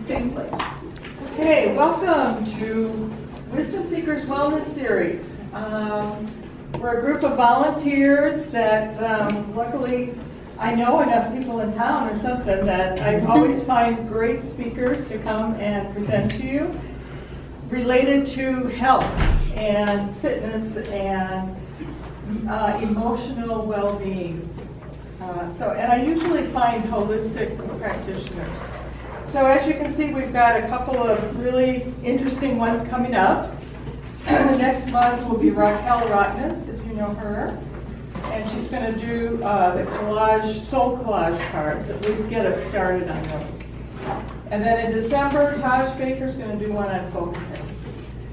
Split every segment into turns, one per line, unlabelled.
Same place.
Okay, welcome to Wisdom Seekers Wellness Series. We're a group of volunteers that luckily I know enough people in town or something that I always find great speakers to come and present to you related to health and fitness and emotional well-being. And I usually find holistic practitioners. So as you can see, we've got a couple of really interesting ones coming up. Next month will be Raquel Rotness, if you know her. And she's going to do the soul collage cards, at least get us started on those. And then in December, Taj Baker's going to do one on focusing.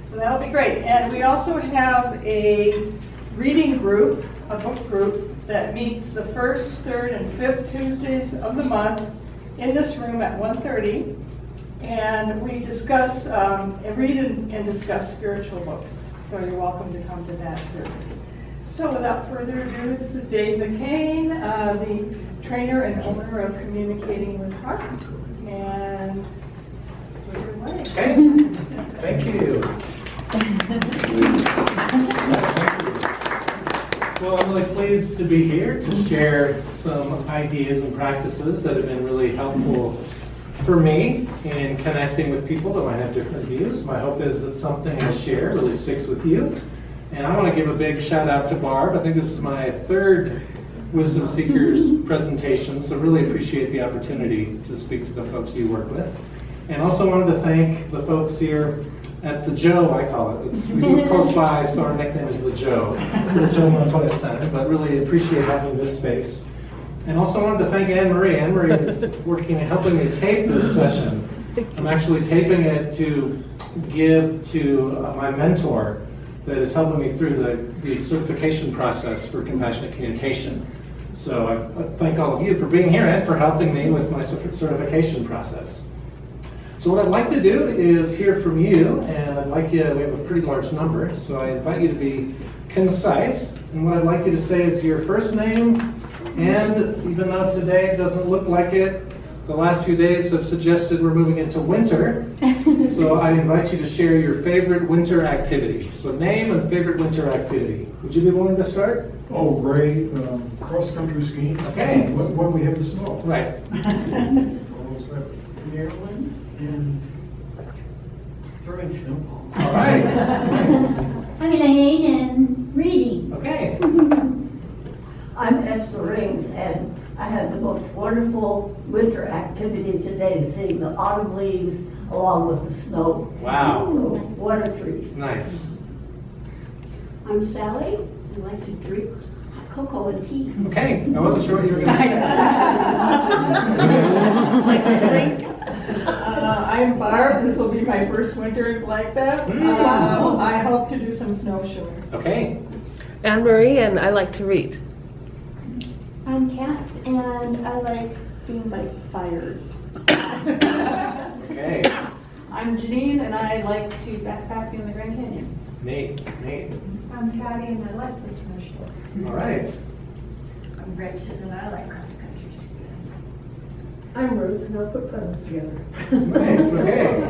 So that'll be great. And we also have a reading group, a book group, that meets the first, third, and fifth Tuesdays of the month in this room at 1:30. And we discuss, read and discuss spiritual books. So you're welcome to come to that too. So without further ado, this is Dave McCain, the trainer and owner of Communicating with Heart. And take it away.
Okay, thank you. Well, I'm really pleased to be here to share some ideas and practices that have been really helpful for me in connecting with people that might have different views. My hope is that something I share really sticks with you. And I want to give a big shout out to Barb. I think this is my third Wisdom Seekers presentation, so really appreciate the opportunity to speak to the folks you work with. And also wanted to thank the folks here at the Joe, I call it. We live close by, so our nickname is the Joe. The Joe Montoya Center, but really appreciate having this space. And also wanted to thank Anne Marie. Anne Marie is working and helping me tape this session. I'm actually taping it to give to my mentor that is helping me through the certification process for compassionate communication. So I thank all of you for being here and for helping me with my certification process. So what I'd like to do is hear from you, and I'd like you, we have a pretty large number, so I invite you to be concise. And what I'd like you to say is your first name, and even though today doesn't look like it, the last few days have suggested we're moving into winter. So I invite you to share your favorite winter activity. So name and favorite winter activity. Would you be willing to start?
Oh, great. Cross-country skiing.
Okay.
When we have the snow.
Right.
What was that?
Maryland and throwing snowballs.
All right. Nice.
I'm Elaine and reading.
Okay.
I'm Esther Rings, and I had the most wonderful winter activity today, seeing the autumn leaves along with the snow.
Wow.
So, what a treat.
Nice.
I'm Sally. I like to drink hot cocoa and tea.
Okay. I wasn't sure what you were going to say.
Like a drink. I'm Barb. This will be my first winter in Flagstaff. I hope to do some snowshoeing.
Okay.
Anne Marie, and I like to read.
I'm Kat, and I like being by fires.
Okay.
I'm Janine, and I like to backpack in the Grand Canyon.
Nate.
I'm Patty, and I like the snowshoeing.
All right.
I'm Gretchen, and I like cross-country skiing.
I'm Ruth, and I'll put puzzles together.
Nice. Okay.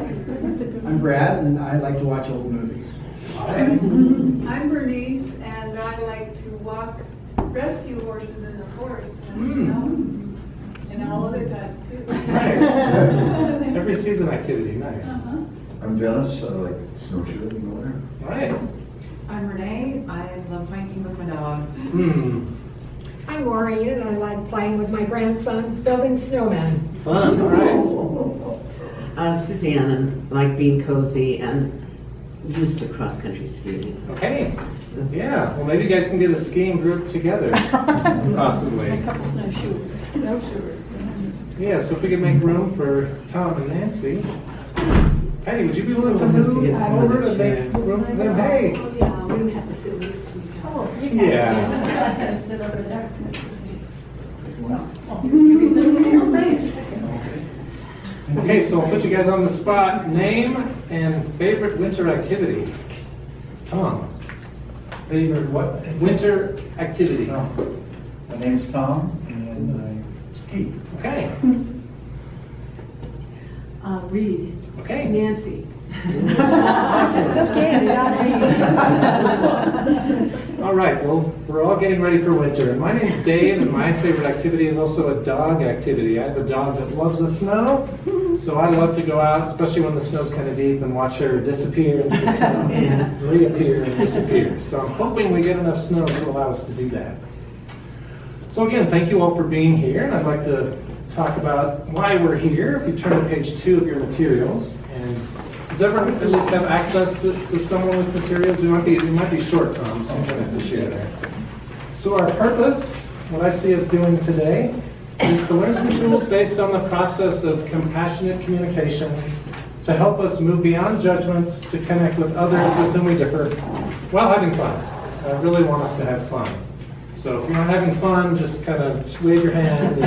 I'm Brad, and I like to watch old movies.
All right.
I'm Bernice, and I like to walk rescue horses in the forest and all other times too.
Nice. Every season activity. Nice.
I'm Dennis. I like snowshoeing in the winter.
All right.
I'm Renee. I love hiking with my dog.
I'm Maureen, and I like playing with my grandsons, building snowmen.
Fun. All right.
Suzanne, and like being cozy and used to cross-country skiing.
Okay. Yeah. Well, maybe you guys can get a skiing group together, possibly.
A couple snowshoers.
Yeah. So if we could make room for Tom and Nancy. Patty, would you be willing to move over to make room for them? Hey.
Oh, yeah, we would have to sit next to each other.
Oh,
Yeah.
Sit over there.
You can sit over your place.
Okay, so I'll put you guys on the spot. Name and favorite winter activity. Tom.
Favorite what?
Winter activity.
My name's Tom, and I ski.
Okay.
Read.
Okay.
Nancy.
Awesome.
It's okay,
All right, well, we're all getting ready for winter. And my name's Dave, and my favorite activity is also a dog activity. I have a dog that loves the snow, so I love to go out, especially when the snow's kind of deep, and watch her disappear into the snow and reappear and disappear. So I'm hoping we get enough snow to allow us to do that. So again, thank you all for being here, and I'd like to talk about why we're here. If you turn to page 2 of your materials, and does everyone at least have access to someone with materials? We might be short, Tom, so I'm going to have to share there. So our purpose, what I see us doing today, is to learn some tools based on the process of compassionate communication to help us move beyond judgments to connect with others with whom we differ while having fun. I really want us to have fun. So if you're not having fun, just kind of wave your hand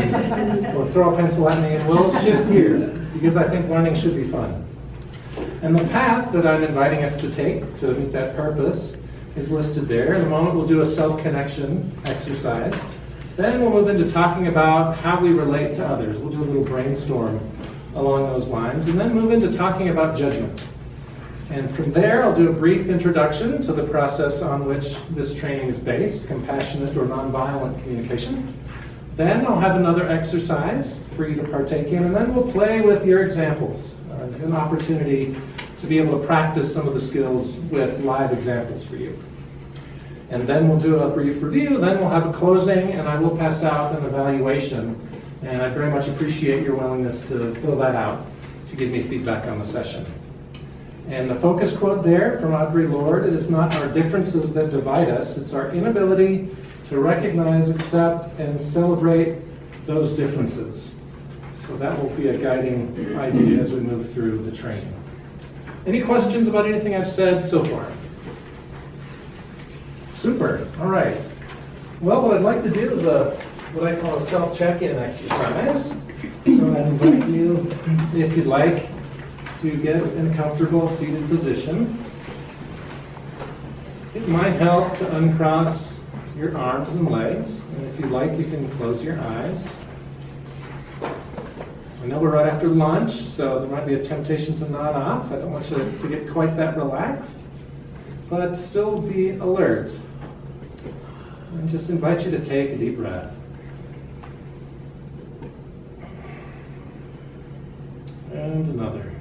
or throw a pencil at me and we'll shift gears, because I think learning should be fun. And the path that I'm inviting us to take to meet that purpose is listed there. In a moment, we'll do a self-connection exercise. Then we'll move into talking about how we relate to others. We'll do a little brainstorm along those lines, and then move into talking about judgment. And from there, I'll do a brief introduction to the process on which this training is based, compassionate or nonviolent communication. Then I'll have another exercise for you to partake in, and then we'll play with your examples. An opportunity to be able to practice some of the skills with live examples for you. And then we'll do a brief review, then we'll have a closing, and I will pass out an evaluation. And I very much appreciate your willingness to fill that out to give me feedback on the session. And the focus quote there from Audre Lorde: "It is not our differences that divide us, it's our inability to recognize, accept, and celebrate those differences." So that will be a guiding idea as we move through the training. Any questions about anything I've said so far? Super. All right. Well, what I'd like to do is what I call a self-check-in exercise. So I invite you, if you'd like, to get in a comfortable seated position. It might help to uncross your arms and legs. And if you'd like, you can close your eyes. I know we're right after lunch, so there might be a temptation to nod off. I don't want you to get quite that relaxed, but still be alert. And just invite you to take a deep breath. And another.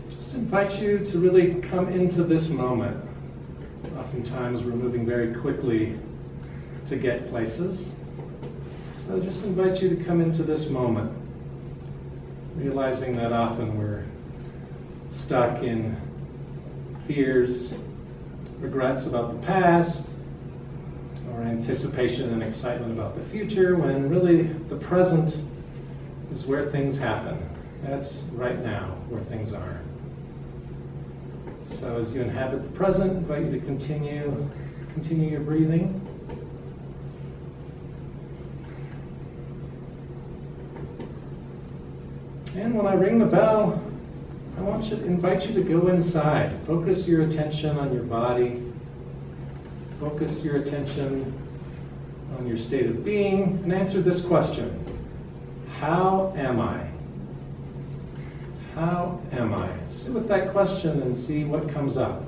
Just invite you to really come into this moment. Oftentimes we're moving very quickly to get places. So just invite you to come into this moment, realizing that often we're stuck in fears, regrets about the past, or anticipation and excitement about the future, when really the present is where things happen. That's right now where things are. So as you inhabit the present, I invite you to continue your breathing. And when I ring the bell, I invite you to go inside. Focus your attention on your body. Focus your attention on your state of being, and answer this question: how am I? How am I? Sit with that question and see what comes up.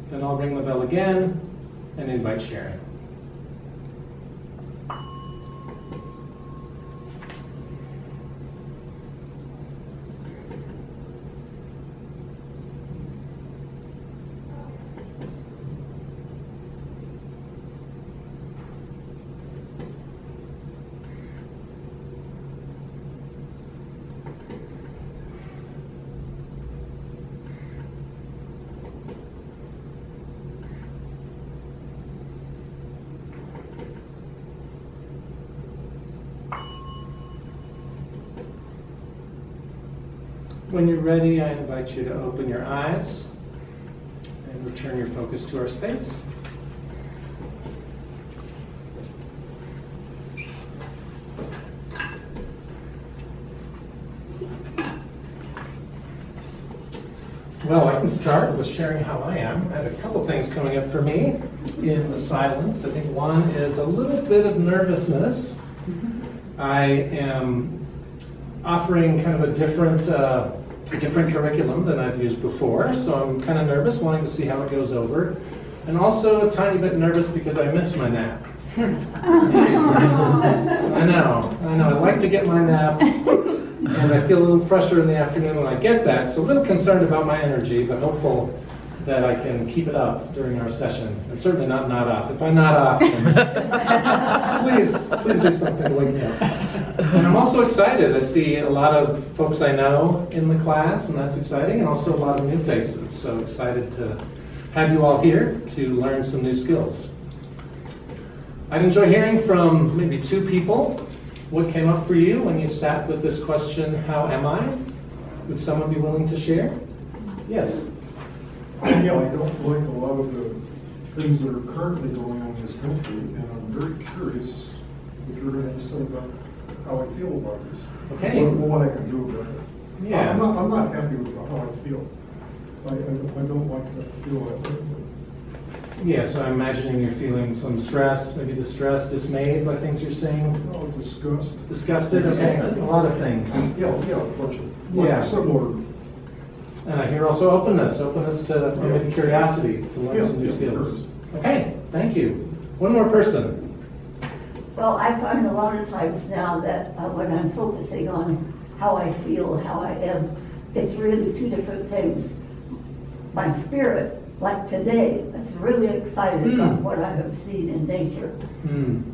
Then I'll ring the bell again and invite sharing. When you're ready, I invite you to open your eyes and return your focus to our space. Well, I can start with sharing how I am. I have a couple things coming up for me in the silence. I think one is a little bit of nervousness. I am offering kind of a different curriculum than I've used before, so I'm kind of nervous, wanting to see how it goes over. And also a tiny bit nervous because I missed my nap. I know. I like to get my nap, and I feel a little fresher in the afternoon when I get that, so a little concerned about my energy, but hopeful that I can keep it up during our session, and certainly not nod off. If I nod off, then please do something to wake me up. And I'm also excited. I see a lot of folks I know in the class, and that's exciting, and also a lot of new faces, so excited to have you all here to learn some new skills. I'd enjoy hearing from maybe two people what came up for you when you sat with this question, how am I? Would someone be willing to share? Yes.
Yeah, I don't like a lot of the things that are currently going on in this country, and I'm very curious what you're going to say about how I feel about this.
Okay.
What I can do about it.
Yeah.
I'm not happy with how I feel. I don't like to feel that way.
Yeah, so I'm imagining you're feeling some stress, maybe distress, dismayed by things you're seeing.
Oh, disgust.
Disgusted, okay, a lot of things.
Yeah, of course.
Yeah.
Similar.
And I hear also openness to maybe curiosity to learn some new skills. Okay, thank you. One more person.
Well, I find a lot of times now that when I'm focusing on how I feel, how I am, it's really two different things. My spirit, like today, it's really excited about what I have seen in nature.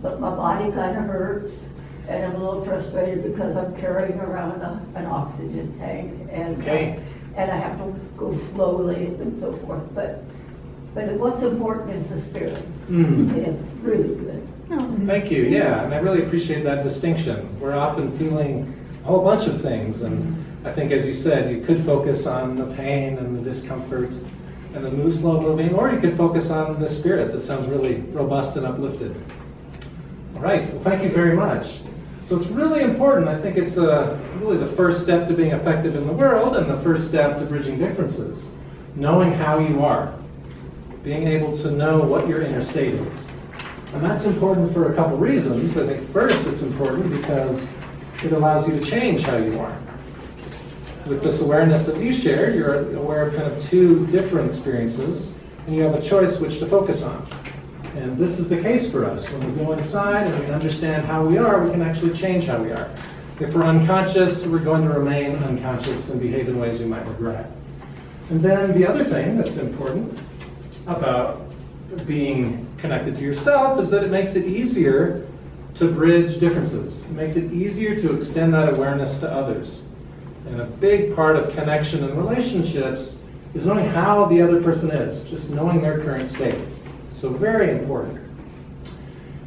But my body kind of hurts, and I'm a little frustrated because I'm carrying around an oxygen tank, and and I have to go slowly and so forth. But what's important is the spirit. It's really good.
Thank you, yeah, and I really appreciate that distinction. We're often feeling a whole bunch of things, and I think, as you said, you could focus on the pain and the discomfort and the move slow moving, or you could focus on the spirit that sounds really robust and uplifted. All right, well, thank you very much. So it's really important. I think it's really the first step to being effective in the world and the first step to bridging differences. Knowing how you are. Being able to know what your inner state is. And that's important for a couple reasons. I think first it's important because it allows you to change how you are. With this awareness that you shared, you're aware of kind of two different experiences, and you have a choice which to focus on. And this is the case for us. When we go inside and we understand how we are, we can actually change how we are. If we're unconscious, we're going to remain unconscious and behave in ways we might regret. And then the other thing that's important about being connected to yourself is that it makes it easier to bridge differences. It makes it easier to extend that awareness to others. And a big part of connection and relationships is knowing how the other person is, just knowing their current state. So very important.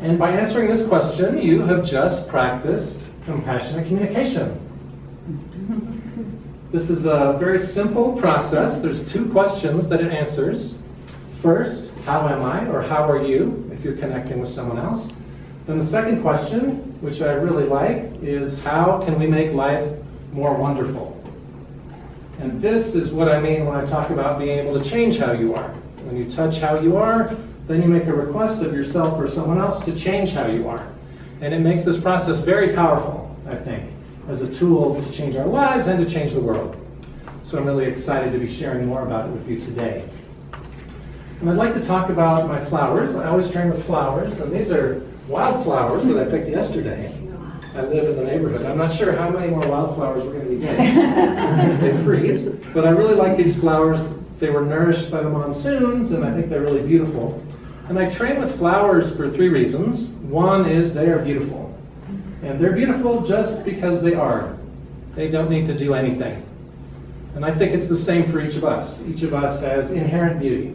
And by answering this question, you have just practiced compassionate communication. This is a very simple process. There's two questions that it answers. First, how am I, or how are you, if you're connecting with someone else. Then the second question, which I really like, is how can we make life more wonderful? And this is what I mean when I talk about being able to change how you are. When you touch how you are, then you make a request of yourself or someone else to change how you are. And it makes this process very powerful, I think, as a tool to change our lives and to change the world. So I'm really excited to be sharing more about it with you today. And I'd like to talk about my flowers. I always train with flowers, and these are wildflowers that I picked yesterday. I live in the neighborhood. I'm not sure how many more wildflowers we're going to be getting as they freeze, but I really like these flowers. They were nourished by the monsoons, and I think they're really beautiful. And I train with flowers for three reasons. One is they are beautiful. And they're beautiful just because they are. They don't need to do anything. And I think it's the same for each of us. Each of us has inherent beauty.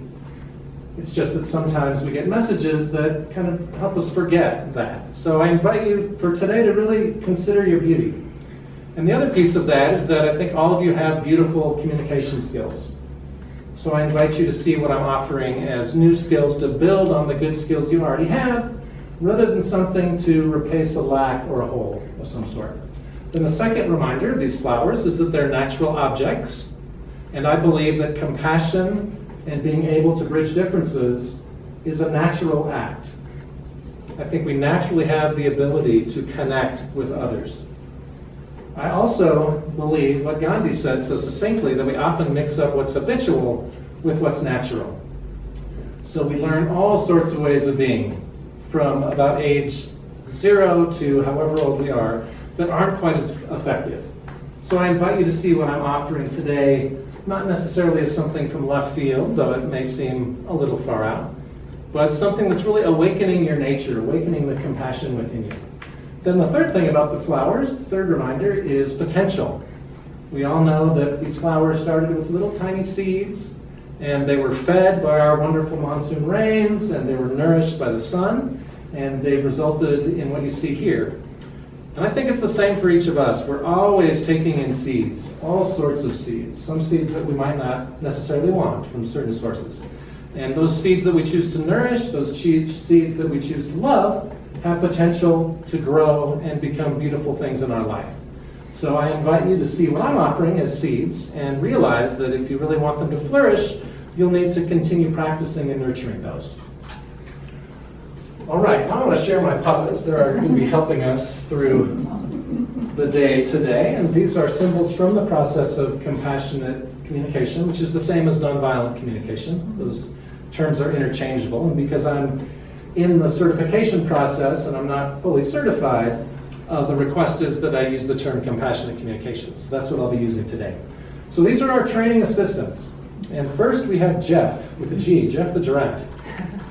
It's just that sometimes we get messages that kind of help us forget that. So I invite you for today to really consider your beauty. And the other piece of that is that I think all of you have beautiful communication skills. So I invite you to see what I'm offering as new skills to build on the good skills you already have, rather than something to replace a lack or a hole of some sort. Then the second reminder of these flowers is that they're natural objects. And I believe that compassion and being able to bridge differences is a natural act. I think we naturally have the ability to connect with others. I also believe what Gandhi said so succinctly, that we often mix up what's habitual with what's natural. So we learn all sorts of ways of being from about age 0 to however old we are that aren't quite as effective. So I invite you to see what I'm offering today, not necessarily as something from left field, though it may seem a little far out, but something that's really awakening your nature, awakening the compassion within you. Then the third thing about the flowers, the third reminder, is potential. We all know that these flowers started with little tiny seeds, and they were fed by our wonderful monsoon rains, and they were nourished by the sun, and they've resulted in what you see here. And I think it's the same for each of us. We're always taking in seeds, all sorts of seeds, some seeds that we might not necessarily want from certain sources. And those seeds that we choose to nourish, those seeds that we choose to love, have potential to grow and become beautiful things in our life. So I invite you to see what I'm offering as seeds and realize that if you really want them to flourish, you'll need to continue practicing and nurturing those. All right, now I want to share my puppets. They're going to be helping us through the day today. And these are symbols from the process of compassionate communication, which is the same as nonviolent communication. Those terms are interchangeable. And because I'm in the certification process and I'm not fully certified, the request is that I use the term compassionate communication. So that's what I'll be using today. So these are our training assistants. And first we have Jeff with a G, Jeff the giraffe.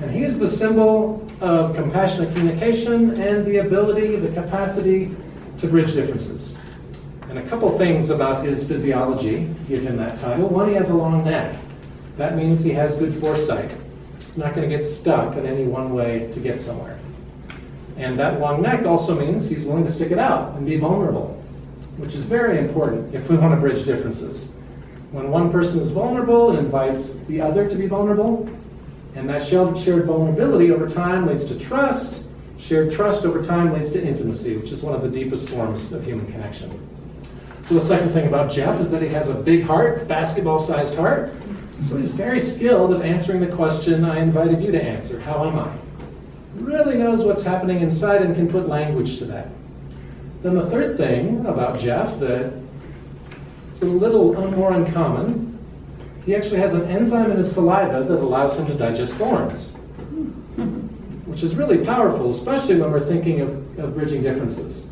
And he is the symbol of compassionate communication and the ability, the capacity to bridge differences. And a couple things about his physiology give him that title. One, he has a long neck. That means he has good foresight. He's not going to get stuck in any one way to get somewhere. And that long neck also means he's willing to stick it out and be vulnerable, which is very important if we want to bridge differences. When one person is vulnerable, it invites the other to be vulnerable. And that shared vulnerability over time leads to trust. Shared trust over time leads to intimacy, which is one of the deepest forms of human connection. So the second thing about Jeff is that he has a big heart, basketball-sized heart. So he's very skilled at answering the question I invited you to answer, how am I? He really knows what's happening inside and can put language to that. Then the third thing about Jeff that is a little more uncommon, he actually has an enzyme in his saliva that allows him to digest thorns, which is really powerful, especially when we're thinking of bridging differences,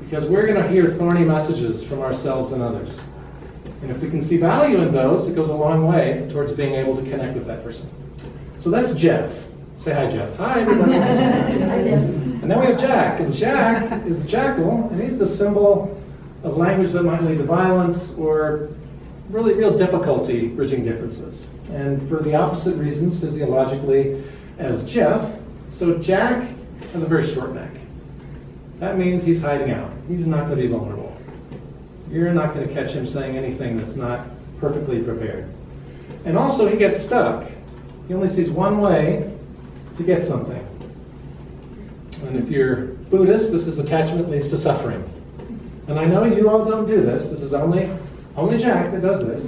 because we're going to hear thorny messages from ourselves and others. And if we can see value in those, it goes a long way towards being able to connect with that person. So that's Jeff. Say hi, Jeff. Hi, everybody. And then we have Jack, and Jack is a jackal, and he's the symbol of language that might lead to violence or really real difficulty bridging differences. And for the opposite reasons physiologically as Jeff, so Jack has a very short neck. That means he's hiding out. He's not going to be vulnerable. You're not going to catch him saying anything that's not perfectly prepared. And also he gets stuck. He only sees one way to get something. And if you're Buddhist, this is attachment leads to suffering. And I know you all don't do this. This is only Jack that does this.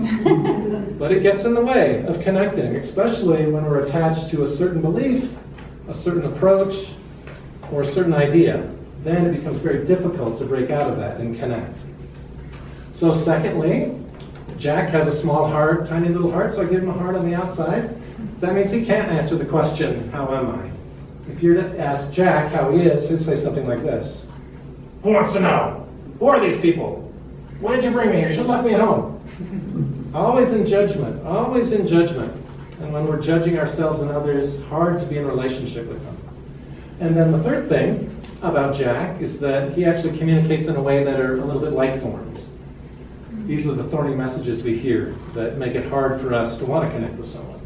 But it gets in the way of connecting, especially when we're attached to a certain belief, a certain approach, or a certain idea. Then it becomes very difficult to break out of that and connect. So secondly, Jack has a small heart, tiny little heart, so I give him a heart on the outside. That means he can't answer the question, how am I? If you're to ask Jack how he is, he'd say something like this. Who wants to know? Who are these people? Why did you bring me here? You should have left me at home. Always in judgment, always in judgment. And when we're judging ourselves and others, hard to be in relationship with them. And then the third thing about Jack is that he actually communicates in a way that are a little bit like thorns. These are the thorny messages we hear that make it hard for us to want to connect with someone.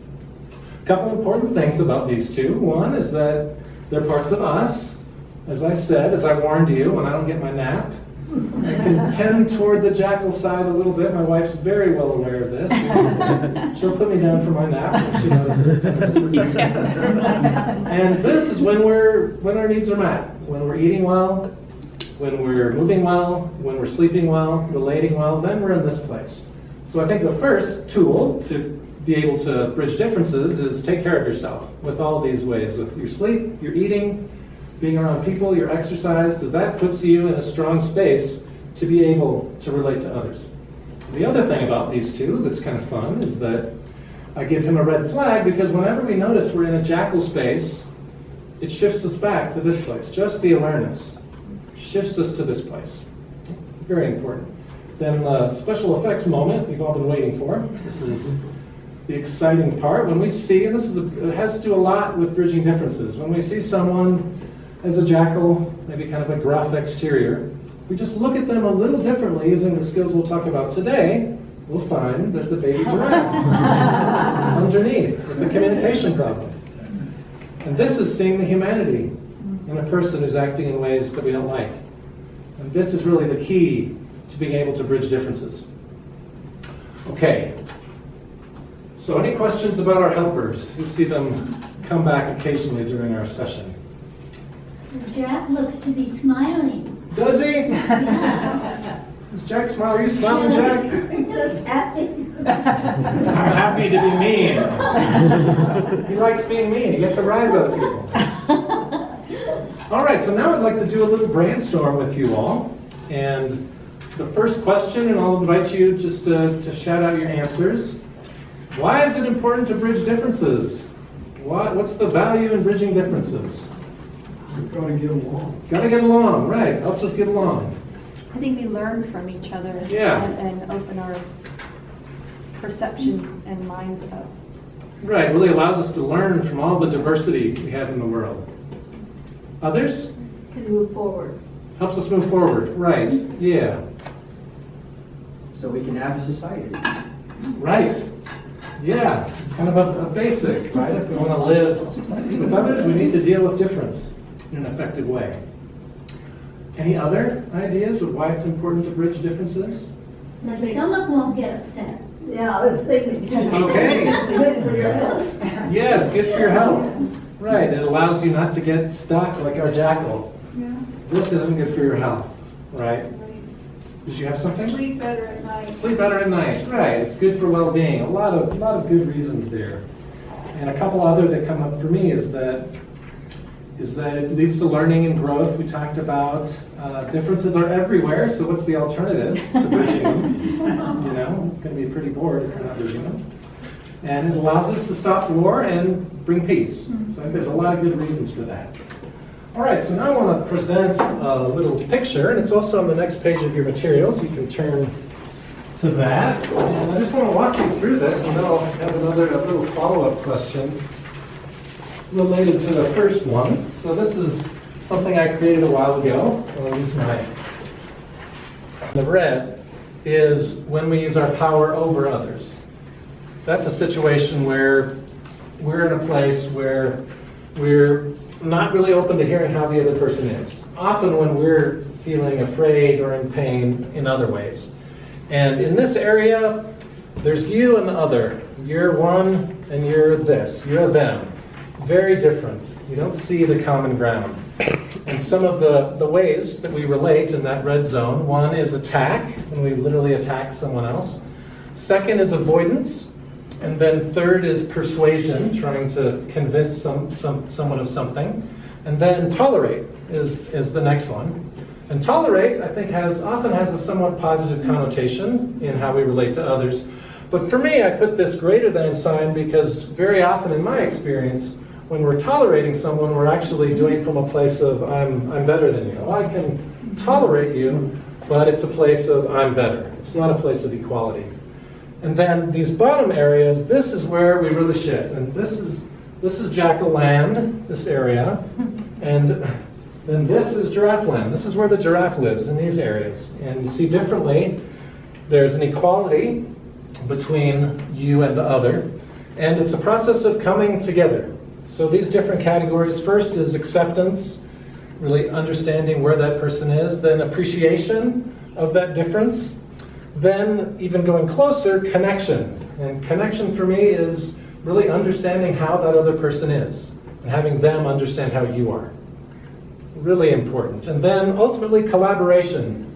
A couple important things about these two. One is that they're parts of us. As I said, as I warned you, when I don't get my nap, I can tend toward the jackal side a little bit. My wife's very well aware of this. She'll put me down for my nap when she notices. And this is when our needs are met. When we're eating well, when we're moving well, when we're sleeping well, relating well, then we're in this place. So I think the first tool to be able to bridge differences is take care of yourself with all these ways, with your sleep, your eating, being around people, your exercise, because that puts you in a strong space to be able to relate to others. The other thing about these two that's kind of fun is that I give him a red flag because whenever we notice we're in a jackal space, it shifts us back to this place. Just the awareness shifts us to this place. Very important. Then the special effects moment we've all been waiting for. This is the exciting part. When we see, and it has to do a lot with bridging differences. When we see someone as a jackal, maybe kind of a gruff exterior, we just look at them a little differently using the skills we'll talk about today. We'll find there's a baby giraffe underneath with a communication problem. And this is seeing the humanity in a person who's acting in ways that we don't like. And this is really the key to being able to bridge differences. Okay. So any questions about our helpers? You see them come back occasionally during our session.
Jack looks to be smiling.
Does he?
Yeah.
Is Jack smiling? Are you smiling, Jack?
He looks happy.
I'm happy to be mean. He likes being mean. He gets a rise out of people. All right, so now I'd like to do a little brainstorm with you all. And the first question, and I'll invite you just to shout out your answers. Why is it important to bridge differences? What's the value in bridging differences?
You've got to get along.
Got to get along, right. Helps us get along.
I think we learn from each other
Yeah.
and open our perceptions and minds up.
Right, really allows us to learn from all the diversity we have in the world. Others?
To move forward.
Helps us move forward, right, yeah.
So we can have a society.
Right, yeah, it's kind of a basic, right? If we want to live with others, we need to deal with difference in an effective way. Any other ideas of why it's important to bridge differences?
My stomach won't get upset.
Yeah, I was thinking.
Okay.
Good for your health.
Yes, good for your health. Right, it allows you not to get stuck like our jackal.
Yeah.
This isn't good for your health, right? Did you have something?
Sleep better at night.
Sleep better at night, right? It's good for well-being. A lot of good reasons there. And a couple other that come up for me is that it leads to learning and growth. We talked about differences are everywhere, so what's the alternative to bridging them? You know, it's going to be pretty bored if you're not bridging them. And it allows us to stop war and bring peace. So I think there's a lot of good reasons for that. All right, so now I want to present a little picture, and it's also on the next page of your materials. You can turn to that. And I just want to walk you through this, and then I'll have a little follow-up question related to the first one. So this is something I created a while ago. I'll use the red is when we use our power over others. That's a situation where we're in a place where we're not really open to hearing how the other person is. Often when we're feeling afraid or in pain in other ways. And in this area, there's you and the other. You're one and you're this. You're them. Very different. You don't see the common ground. And some of the ways that we relate in that red zone, one is attack, when we literally attack someone else. Second is avoidance. And then third is persuasion, trying to convince someone of something. And then tolerate is the next one. And tolerate, I think, often has a somewhat positive connotation in how we relate to others. But for me, I put this greater than sign because very often in my experience, when we're tolerating someone, we're actually doing it from a place of I'm better than you. I can tolerate you, but it's a place of I'm better. It's not a place of equality. And then these bottom areas, this is where we really shift. And this is jackal land, this area. And then this is giraffe land. This is where the giraffe lives, in these areas. And you see differently, there's an equality between you and the other. And it's a process of coming together. So these different categories, first is acceptance, really understanding where that person is, then appreciation of that difference, then even going closer, connection. And connection for me is really understanding how that other person is and having them understand how you are. Really important. And then ultimately collaboration.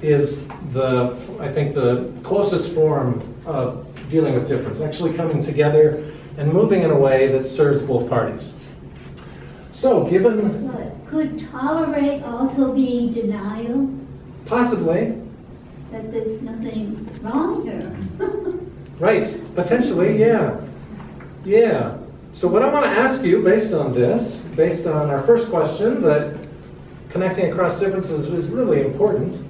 is I think the closest form of dealing with difference, actually coming together and moving in a way that serves both parties. So given,
But could tolerate also be denial
possibly,
that there's nothing wrong here?
right, potentially, yeah. Yeah. So what I want to ask you based on this, based on our first question, that connecting across differences is really important.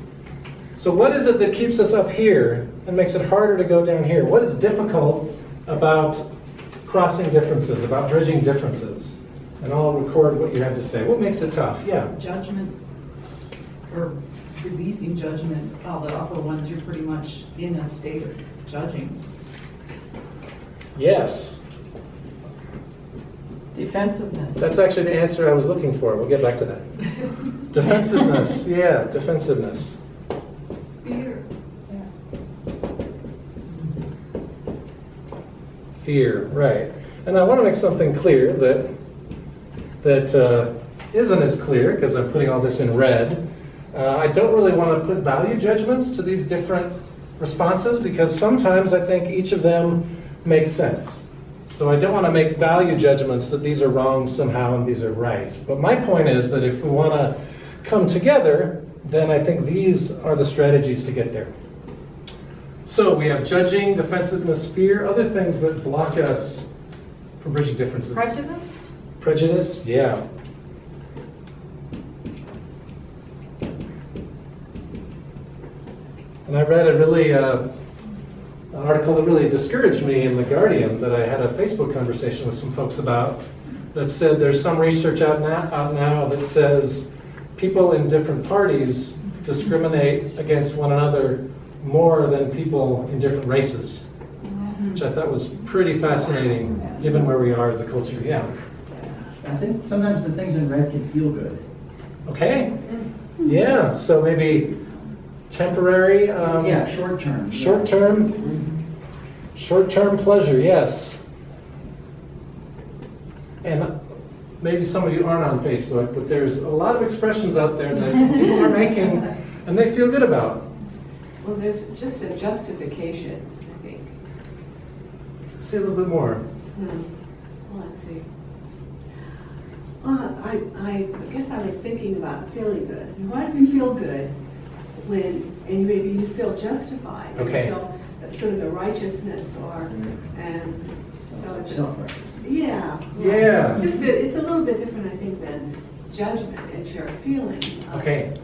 So what is it that keeps us up here and makes it harder to go down here? What is difficult about crossing differences, about bridging differences? And I'll record what you have to say. What makes it tough? Yeah.
Judgment, or releasing judgment. All the upper ones, you're pretty much in a state of judging.
Yes.
Defensiveness.
That's actually the answer I was looking for. We'll get back to that. Defensiveness. Yeah, defensiveness.
Fear.
Fear, right. And I want to make something clear that isn't as clear, because I'm putting all this in red. I don't really want to put value judgments to these different responses, because sometimes I think each of them makes sense. So I don't want to make value judgments that these are wrong somehow and these are right. But my point is that if we want to come together, then I think these are the strategies to get there. So we have judging, defensiveness, fear, other things that block us from bridging differences.
Prejudice?
Prejudice, yeah. And I read an article that really discouraged me in The Guardian that I had a Facebook conversation with some folks about, that said there's some research out now that says people in different parties discriminate against one another more than people in different races, which I thought was pretty fascinating given where we are as a culture. Yeah.
I think sometimes the things in red can feel good.
Okay. Yeah, so maybe temporary.
Yeah, short term.
Short-term pleasure, yes. And maybe some of you aren't on Facebook, but there's a lot of expressions out there that people are making and they feel good about.
Well, there's just a justification, I think.
Say a little bit more.
Well, let's see. Well, I guess I was thinking about feeling good. And why do you feel good when, and maybe you feel justified?
Okay.
You feel sort of the righteousness, and so it's
Self-righteousness.
yeah.
Yeah.
Just it's a little bit different, I think, than judgment. It's your feeling.
Okay.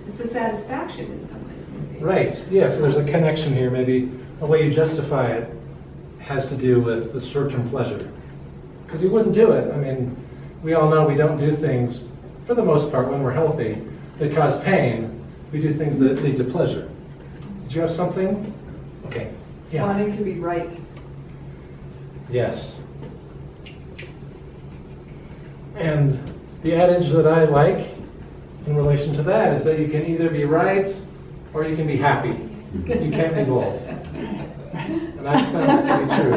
It's a satisfaction in some ways, maybe.
Right, yeah, so there's a connection here. Maybe the way you justify it has to do with the short-term pleasure. Because you wouldn't do it. I mean, we all know we don't do things, for the most part, when we're healthy, that cause pain. We do things that lead to pleasure. Did you have something? Okay, yeah.
Wanting to be right.
Yes. And the adage that I like in relation to that is that you can either be right or you can be happy. You can't be both. And I found that to be true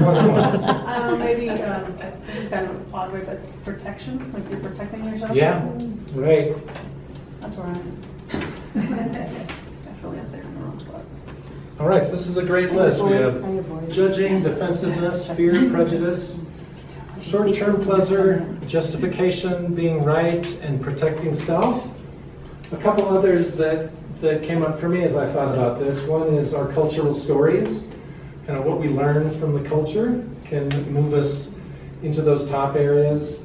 more than once.
I don't know, maybe it's just kind of an odd way, but protection, like you're protecting yourself.
Yeah, right.
That's where I'm definitely up there in the wrong spot.
All right, so this is a great list. We have judging, defensiveness, fear, prejudice, short-term pleasure, justification, being right, and protecting self. A couple others that came up for me as I thought about this. One is our cultural stories. Kind of what we learn from the culture can move us into those top areas.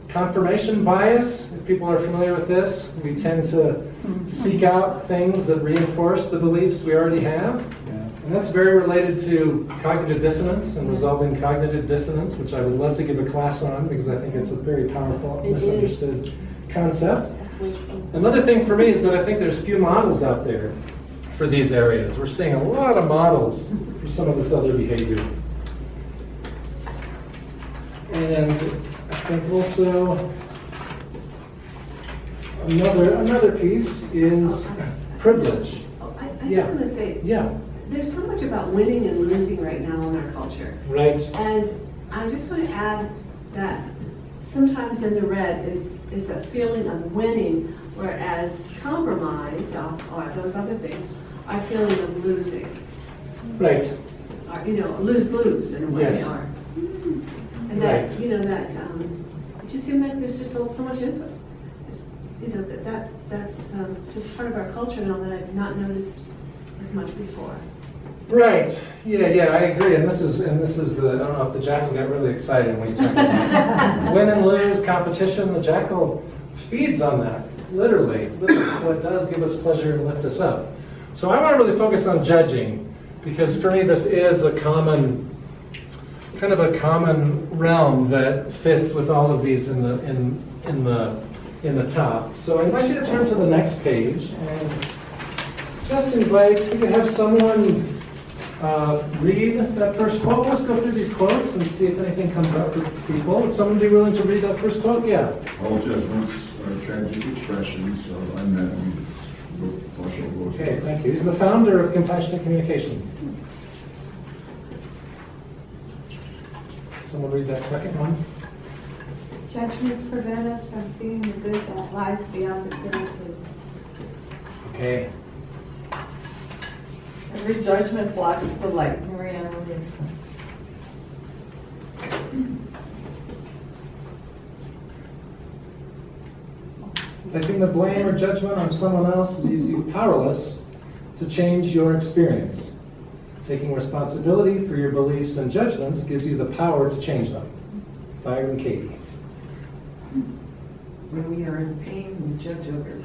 Confirmation bias, if people are familiar with this, we tend to seek out things that reinforce the beliefs we already have. And that's very related to cognitive dissonance and resolving cognitive dissonance, which I would love to give a class on because I think it's a very powerful, misunderstood concept. Another thing for me is that I think there's few models out there for these areas. We're seeing a lot of models for some of this other behavior. And I think also another piece is privilege.
I just want to say, there's so much about winning and losing right now in our culture.
Right.
And I just want to add that sometimes in the red, it's a feeling of winning, whereas compromise, or those other things, are a feeling of losing.
Right.
Or, lose-lose in a way.
Yes.
And that, it just seems like there's just so much input. That's just part of our culture now that I've not noticed as much before.
Right. Yeah, I agree. And this is the, I don't know if the jackal got really excited when you talked about win and lose competition. The jackal feeds on that, literally. So it does give us pleasure and lift us up. So I want to really focus on judging, because for me this is a common realm that fits with all of these in the top. So I invite you to turn to the next page and just invite, you can have someone read that first quote. Let's go through these quotes and see if anything comes up for people. Would someone be willing to read that first quote? Yeah.
All judgments are tragic expressions of unmet needs.
Okay, thank you. He's the founder of Compassionate Communication. Someone read that second one.
Judgments prevent us from seeing the good that lies beyond appearances.
Okay.
Every judgment blocks the light.
Maria Williamson.
Placing the blame or judgment on someone else leaves you powerless to change your experience. Taking responsibility for your beliefs and judgments gives you the power to change them. Byron Katie.
When we are in pain, we judge others.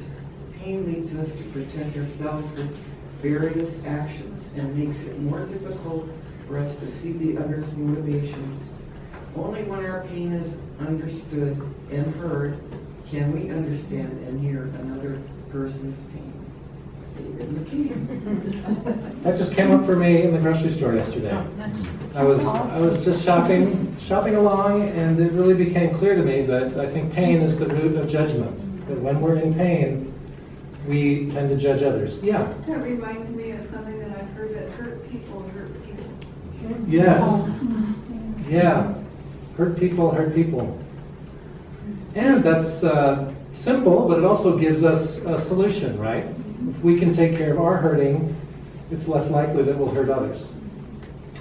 Pain leads us to protect ourselves with various actions and makes it more difficult for us to see the other's motivations. Only when our pain is understood and heard can we understand and hear another person's pain.
That just came up for me in the grocery store yesterday. I was just shopping along, and it really became clear to me that I think pain is the root of judgment. That when we're in pain, we tend to judge others. Yeah.
That reminds me of something that I've heard, that hurt people hurt people.
Yes. Yeah. Hurt people. And that's simple, but it also gives us a solution, right? If we can take care of our hurting, it's less likely that we'll hurt others.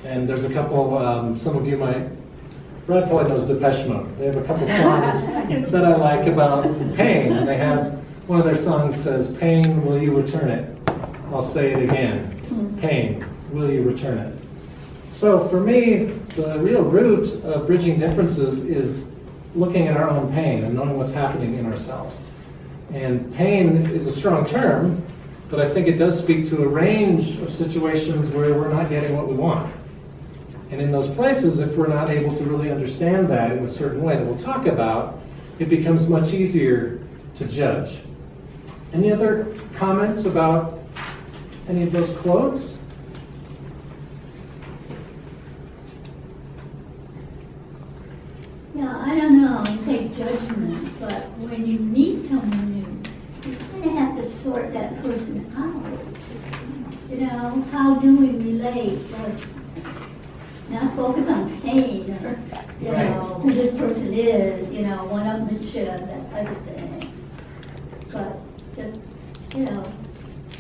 And there's a couple, some of you might, Brad probably knows Depeche Mode. They have a couple songs that I like about pain. And they have, one of their songs says, "Pain, will you return it?" I'll say it again. Pain, will you return it? So for me, the real root of bridging differences is looking at our own pain and knowing what's happening in ourselves. And pain is a strong term, but I think it does speak to a range of situations where we're not getting what we want. And in those places, if we're not able to really understand that in a certain way that we'll talk about, it becomes much easier to judge. Any other comments about any of those quotes?
Yeah, I don't know, you take judgment, but when you meet someone new, you kind of have to sort that person out. You know, how do we relate? Not focus on pain or, you know, who this person is, you know, one-upmanship, that type of thing. But just, you know,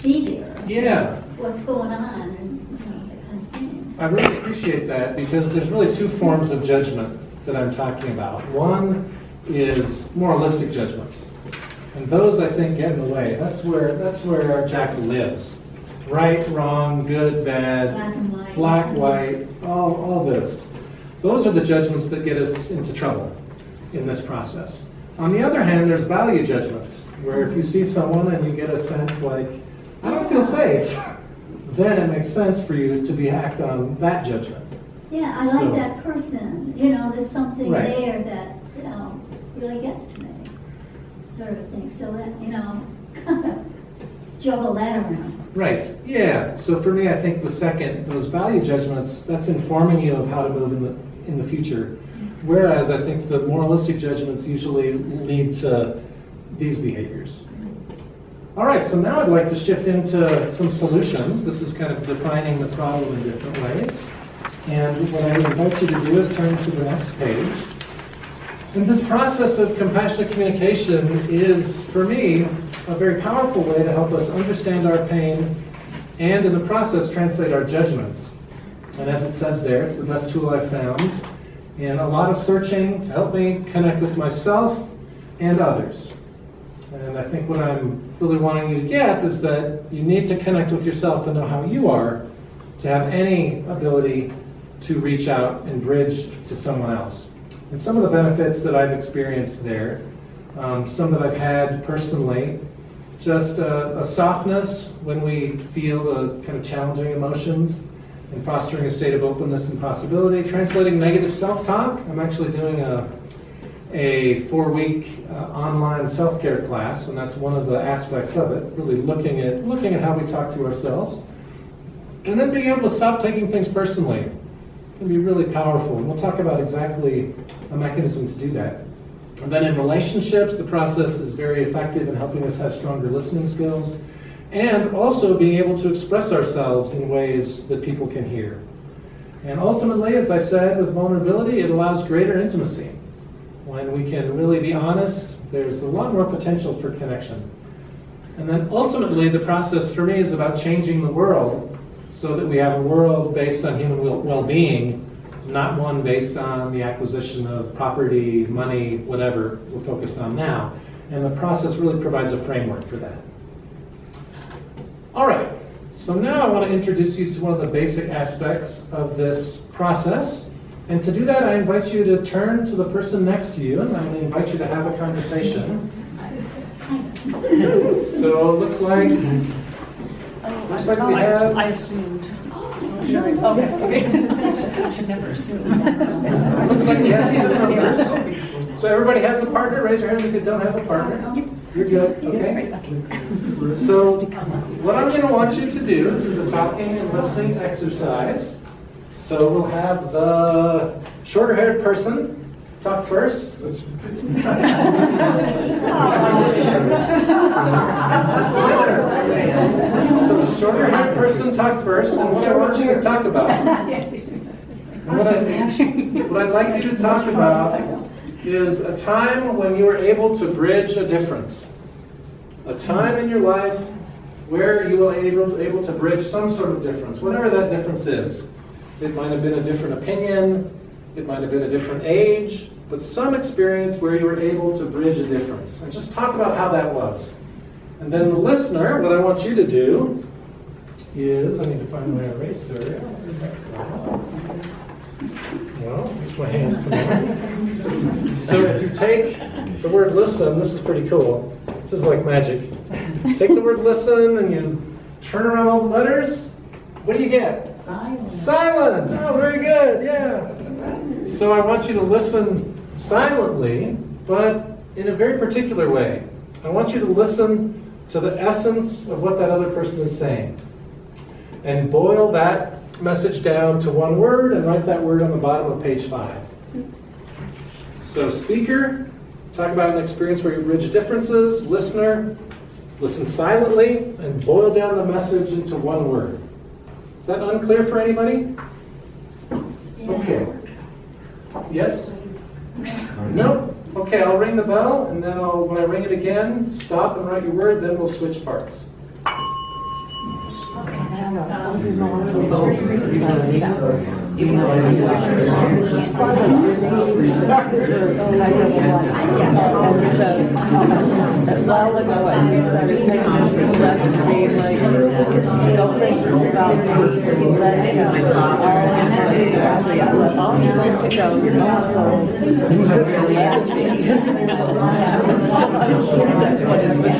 be there.
Yeah.
What's going on and, you know, that kind of thing.
I really appreciate that, because there's really two forms of judgment that I'm talking about. One is moralistic judgments. And those, I think, get in the way. That's where our jackal lives. Right, wrong, good, bad, black, white, all this. Those are the judgments that get us into trouble in this process. On the other hand, there's value judgments, where if you see someone and you get a sense like, I don't feel safe, then it makes sense for you to act on that judgment.
Yeah, I like that person. You know, there's something there that, you know, really gets to me, sort of thing. So that, you know, kind of juggle that around.
Right, yeah. So for me, I think the second, those value judgments, that's informing you of how to move in the future. Whereas I think the moralistic judgments usually lead to these behaviors. All right, so now I'd like to shift into some solutions. This is kind of defining the problem in different ways. And what I would invite you to do is turn to the next page. And this process of compassionate communication is, for me, a very powerful way to help us understand our pain and, in the process, translate our judgments. And as it says there, it's the best tool I've found in a lot of searching to help me connect with myself and others. And I think what I'm really wanting you to get is that you need to connect with yourself and know how you are to have any ability to reach out and bridge to someone else. And some of the benefits that I've experienced there, some that I've had personally, just a softness when we feel the kind of challenging emotions, and fostering a state of openness and possibility, translating negative self-talk. I'm actually doing a 4-week online self-care class, and that's one of the aspects of it, really looking at how we talk to ourselves. And then being able to stop taking things personally can be really powerful, and we'll talk about exactly a mechanism to do that. And then in relationships, the process is very effective in helping us have stronger listening skills, and also being able to express ourselves in ways that people can hear. And ultimately, as I said, with vulnerability, it allows greater intimacy. When we can really be honest, there's a lot more potential for connection. And then ultimately, the process for me is about changing the world so that we have a world based on human well-being, not one based on the acquisition of property, money, whatever we're focused on now. And the process really provides a framework for that. All right, so now I want to introduce you to one of the basic aspects of this process. And to do that, I invite you to turn to the person next to you, and I'm going to invite you to have a conversation. So it looks like we have...
I assumed. Okay. I should never assume.
Looks like we have even numbers. So everybody has a partner. Raise your hand if you don't have a partner. You're good, okay? So what I'm going to want you to do, this is a talking and listening exercise. So we'll have the shorter-haired person talk first. So shorter-haired person talk first, and what I want you to talk about. And what I'd like you to talk about is a time when you were able to bridge a difference. A time in your life where you were able to bridge some sort of difference, whatever that difference is. It might have been a different opinion, it might have been a different age, but some experience where you were able to bridge a difference. And just talk about how that was. And then the listener, what I want you to do is, I need to find my eraser. Well, here's my hand. So if you take the word listen, this is pretty cool. This is like magic. Take the word listen and you turn around all the letters. What do you get?
Silent.
Silent. Oh, very good. Yeah. So I want you to listen silently, but in a very particular way. I want you to listen to the essence of what that other person is saying. And boil that message down to one word and write that word on the bottom of page 5. So speaker, talk about an experience where you bridge differences. Listener, listen silently and boil down the message into one word. Is that unclear for anybody? Okay. Yes? Nope. Okay, I'll ring the bell, and then when I ring it again, stop and write your word, then we'll switch parts.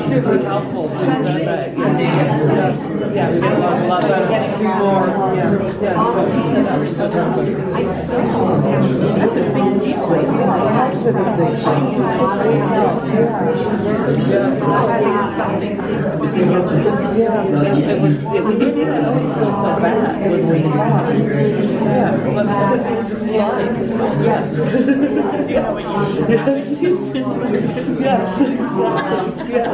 Super helpful. Do more. That's a big deal. We didn't always feel so bad when we talked. Yeah, well, that's because we were just lying. Yes. Do you know what you mean? Yes. Yes, exactly. Yes.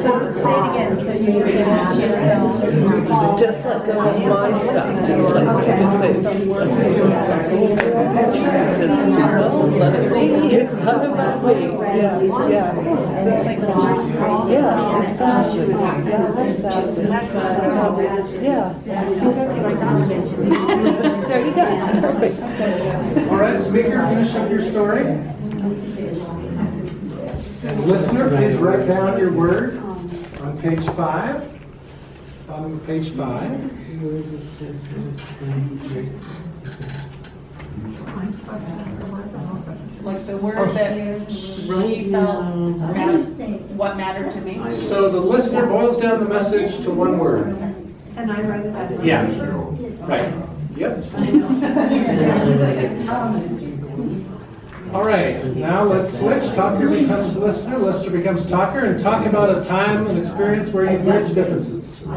say it again, so you finish yourself.
Just let go of my stuff. Just let it be. It's not about me. Yeah. There you go. Perfect.
All right, speaker, finish up your story. And listener, please write down your word on page 5. Bottom of page 5.
Like the word that really felt what mattered to me.
So the listener boils down the message to one word.
And I write it down.
Yeah. Right. Yep. All right, now let's switch. Talker becomes listener, listener becomes talker, and talk about a time and experience where you bridge differences. All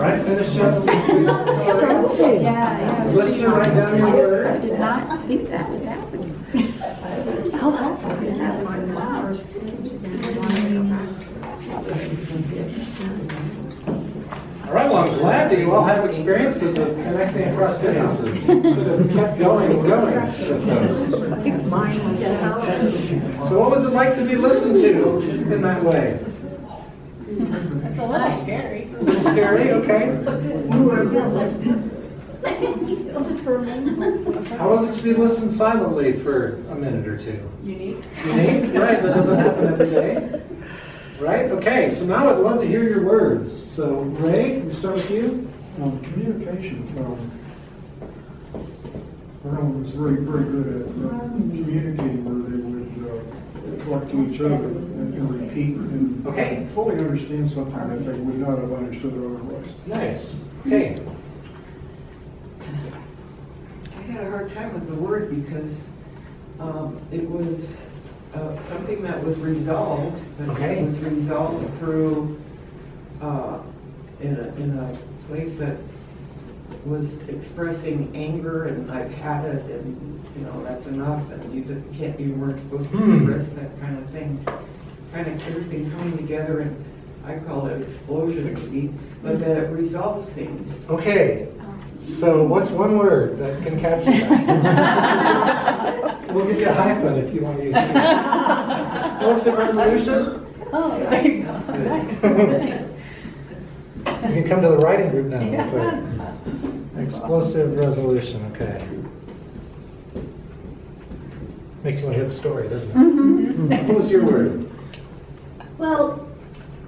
right, finish up. Listener, write down your word.
I did not think that was happening. How helpful.
All right, well, I'm glad that you all have experiences of connecting across differences. Could have kept going and going with those. So what was it like to be listened to in that way?
It's a little scary.
A little scary, okay.
Feels affirming.
How was it to be listened silently for a minute or two?
Unique.
Unique, right, that doesn't happen every day. Right, okay, so now I'd love to hear your words. So Ray, can we start with you?
Communication. Everyone was very, very good at communicating where they would talk to each other and repeat and fully understand something that they would not have understood otherwise.
Nice. Okay.
I had a hard time with the word because it was something that was resolved, but it was resolved through in a place that was expressing anger, and I've had it, and that's enough, and you weren't supposed to express that kind of thing. Kind of everything coming together, and I call it explosion maybe, but that it resolved things.
Okay. So what's one word that can capture that? We'll give you a hyphen if you want to use it. Explosive resolution?
Oh, there you go.
You can come to the writing group now. Yes. Explosive resolution, okay. Makes you want to hear the story, doesn't it?
Mm-hmm.
What was your word?
Well,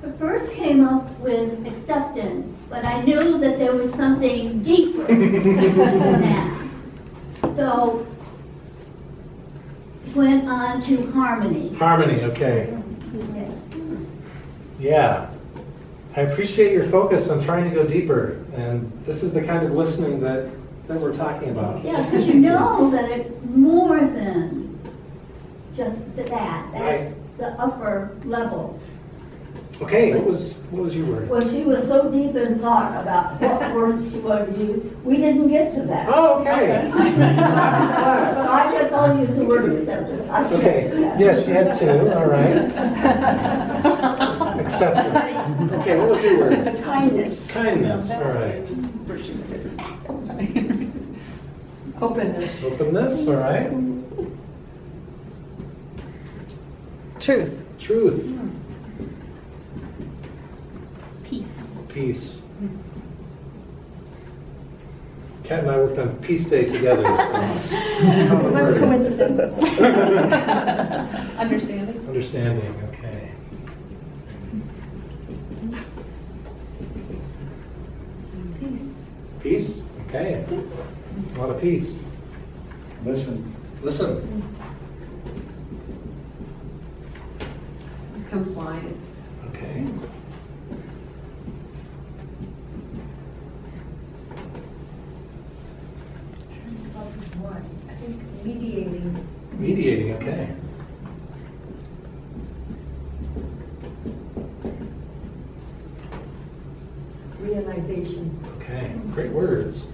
I first came up with acceptance, but I knew that there was something deeper than that. So, went on to harmony.
Harmony, okay. Yeah. I appreciate your focus on trying to go deeper, and this is the kind of listening that we're talking about.
Yeah, because you know that it's more than just that. That's
Right.
the upper level.
Okay, what was your word?
Well, she was so deep in thought about what words she wanted to use, we didn't get to that.
Oh, okay.
But I guess I'll use the word acceptance.
Okay, yes, you had 2, all right. Acceptance. Okay, what was your word?
Kindness.
Kindness, all right.
Openness.
Openness, all right.
Truth.
Truth.
Peace.
Peace. Kat and I worked on Peace Day together.
It was coincidental. Understanding.
Understanding, okay. Peace, okay. A lot of peace.
Listen.
Listen.
Compliance.
Okay.
I think mediating.
Mediating, okay.
Realization.
Okay, great words.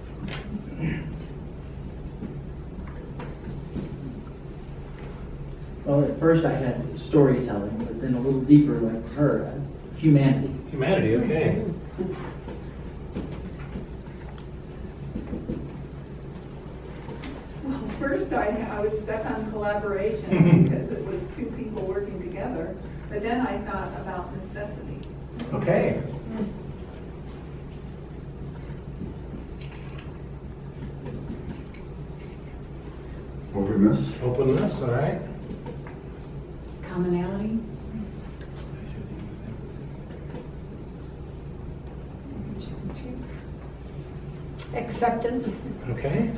Well, at first I had storytelling, but then a little deeper, like her, humanity.
Humanity, okay.
Well, first I was stuck on collaboration because it was 2 people working together. But then I thought about necessity.
Okay.
Openness.
Openness, all right.
Commonality.
Acceptance.
Okay.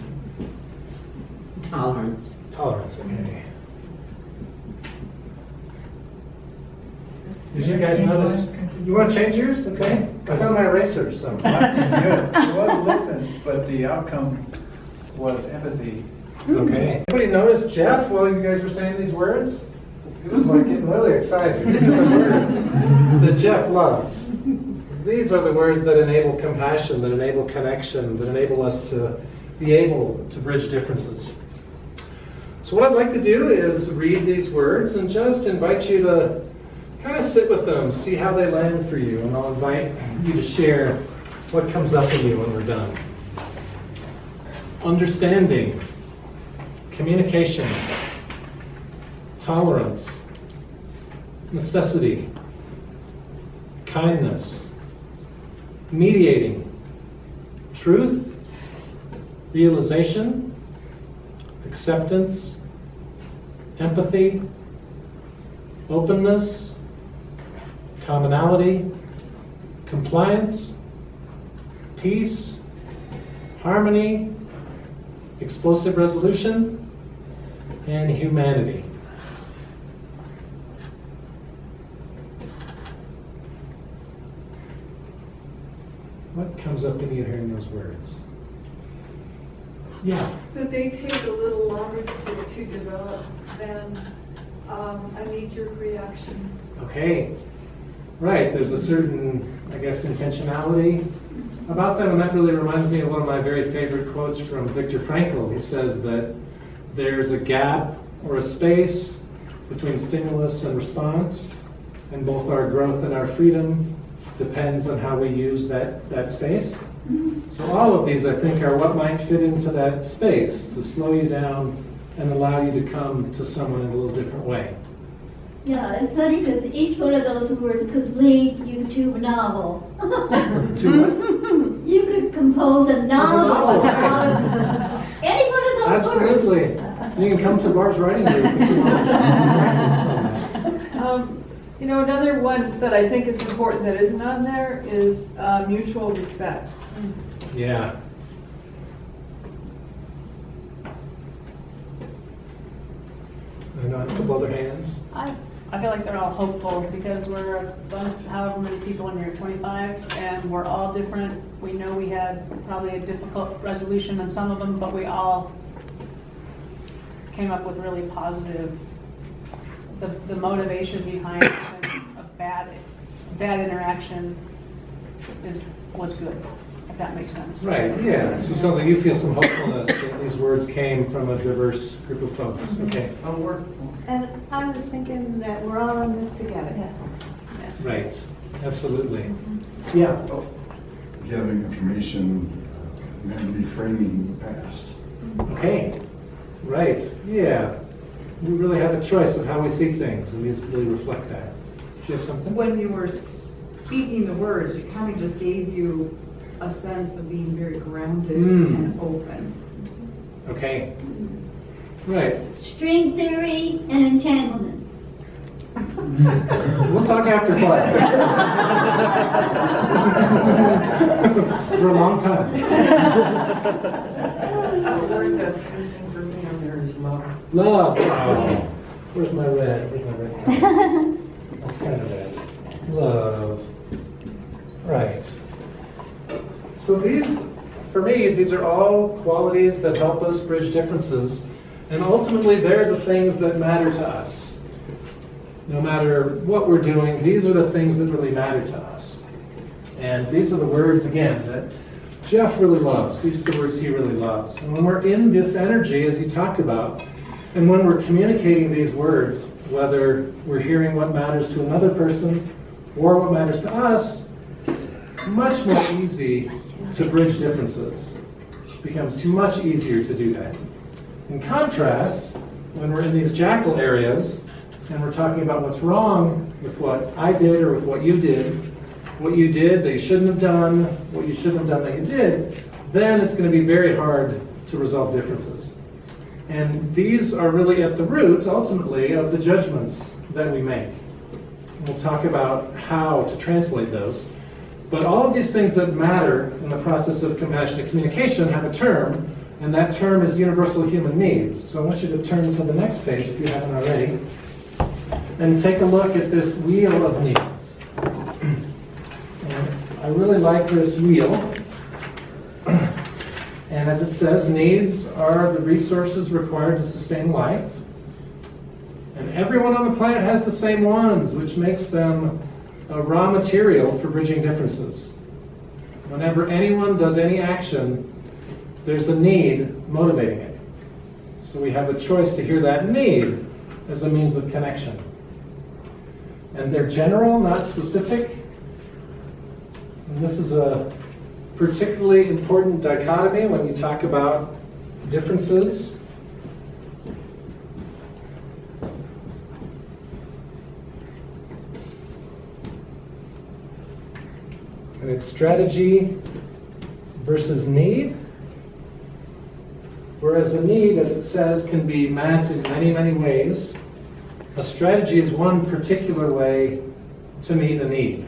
Tolerance.
Tolerance, okay. Did you guys notice? You want to change yours? Okay. I found my eraser, so.
Good. It was listen, but the outcome was empathy.
Okay. Anybody notice Jeff while you guys were saying these words? He was like getting really excited. These are the words that Jeff loves. These are the words that enable compassion, that enable connection, that enable us to be able to bridge differences. So what I'd like to do is read these words and just invite you to kind of sit with them, see how they land for you, and I'll invite you to share what comes up in you when we're done. Understanding, communication, tolerance, necessity, kindness, mediating, truth, realization, acceptance, empathy, openness, commonality, compliance, peace, harmony, explosive resolution, and humanity. What comes up in you hearing those words? Yeah.
That they take a little longer to develop than a knee-jerk reaction.
Okay. Right, there's a certain, I guess, intentionality about them, and that really reminds me of one of my very favorite quotes from Viktor Frankl. He says that there's a gap or a space between stimulus and response, and both our growth and our freedom depends on how we use that space. So all of these, I think, are what might fit into that space to slow you down and allow you to come to someone in a little different way.
Yeah, it's funny because each one of those words could lead you to a novel.
To what?
You could compose a novel
novel.
out of any one of those
Absolutely.
words.
You can come to Barb's writing group if you want to practice on that.
You know, another one that I think is important that isn't on there is mutual respect.
Yeah. I know, a couple other hands.
I feel like they're all hopeful because we're a bunch, however many people in here, 25, and we're all different. We know we had probably a difficult resolution on some of them, but we all came up with really positive, the motivation behind a bad interaction was good, if that makes sense.
Right, yeah. So it sounds like you feel some hopefulness that these words came from a diverse group of folks. Okay.
And I was thinking that we're all in this together.
Right, absolutely. Yeah.
Gathering information and reframing the past.
Okay, right, yeah. We really have a choice of how we see things, and these really reflect that. Do you have something?
When you were speaking the words, it kind of just gave you a sense of being very grounded and open.
Okay, right.
String theory and entanglement.
We'll talk after class. For a long time.
The word that's missing for me on there is love.
Love. Oh. Where's my red? Where's my red? That's kind of red. Love. Right. So these, for me, these are all qualities that help us bridge differences. And ultimately, they're the things that matter to us. No matter what we're doing, these are the things that really matter to us. And these are the words, again, that Jeff really loves. These are the words he really loves. And when we're in this energy, as he talked about, and when we're communicating these words, whether we're hearing what matters to another person or what matters to us, much more easy to bridge differences. It becomes much easier to do that. In contrast, when we're in these jackal areas, and we're talking about what's wrong with what I did or with what you did that you shouldn't have done, what you shouldn't have done that you did, then it's going to be very hard to resolve differences. And these are really at the root, ultimately, of the judgments that we make. We'll talk about how to translate those. But all of these things that matter in the process of compassionate communication have a term, and that term is universal human needs. So I want you to turn to the next page, if you haven't already, and take a look at this wheel of needs. And I really like this wheel. And as it says, needs are the resources required to sustain life. And everyone on the planet has the same ones, which makes them a raw material for bridging differences. Whenever anyone does any action, there's a need motivating it. So we have a choice to hear that need as a means of connection. And they're general, not specific. And this is a particularly important dichotomy when you talk about differences. And it's strategy versus need. Whereas a need, as it says, can be met in many, many ways. A strategy is one particular way to meet a need.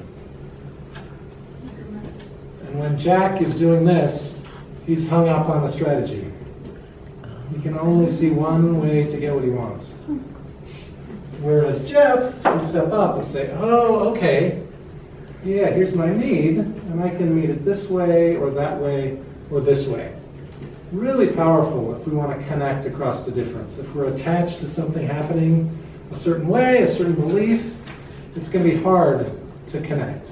And when Jack is doing this, he's hung up on a strategy. He can only see one way to get what he wants. Whereas Jeff can step up and say, oh, okay, yeah, here's my need, and I can meet it this way, or that way, or this way. Really powerful if we want to connect across the difference. If we're attached to something happening a certain way, a certain belief, it's going to be hard to connect.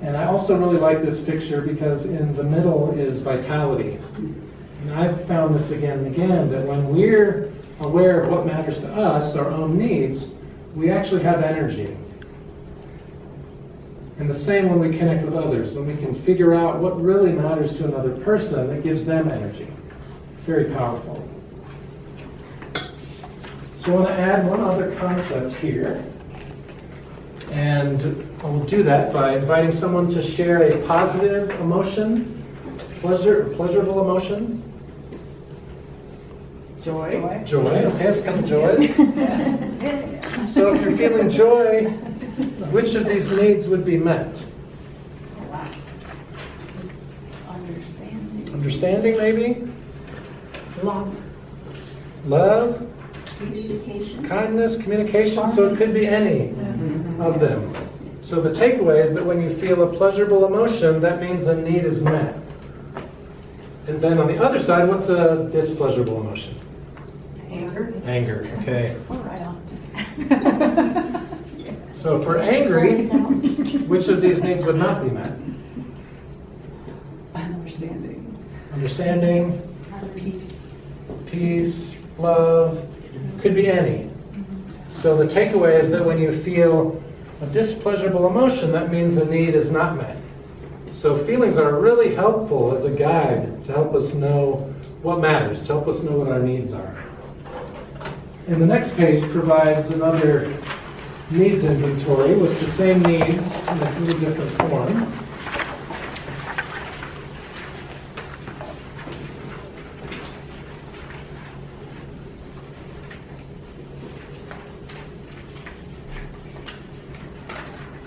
And I also really like this picture because in the middle is vitality. And I've found this again and again, that when we're aware of what matters to us, our own needs, we actually have energy. And the same when we connect with others, when we can figure out what really matters to another person, it gives them energy. Very powerful. So I want to add one other concept here. And I will do that by inviting someone to share a positive emotion, pleasurable emotion.
Joy.
Joy, okay, let's come to joys. So if you're feeling joy, which of these needs would be met? Understanding, maybe? Love?
Communication.
Kindness, communication, so it could be any of them. So the takeaway is that when you feel a pleasurable emotion, that means a need is met. And then on the other side, what's a displeasurable emotion?
Anger.
Anger, okay.
Oh, right on.
So if we're angry, which of these needs would not be met?
Understanding.
Understanding,
Peace.
peace, love, could be any. So the takeaway is that when you feel a displeasurable emotion, that means a need is not met. So feelings are really helpful as a guide to help us know what matters, to help us know what our needs are. And the next page provides another needs inventory with the same needs in a little different form.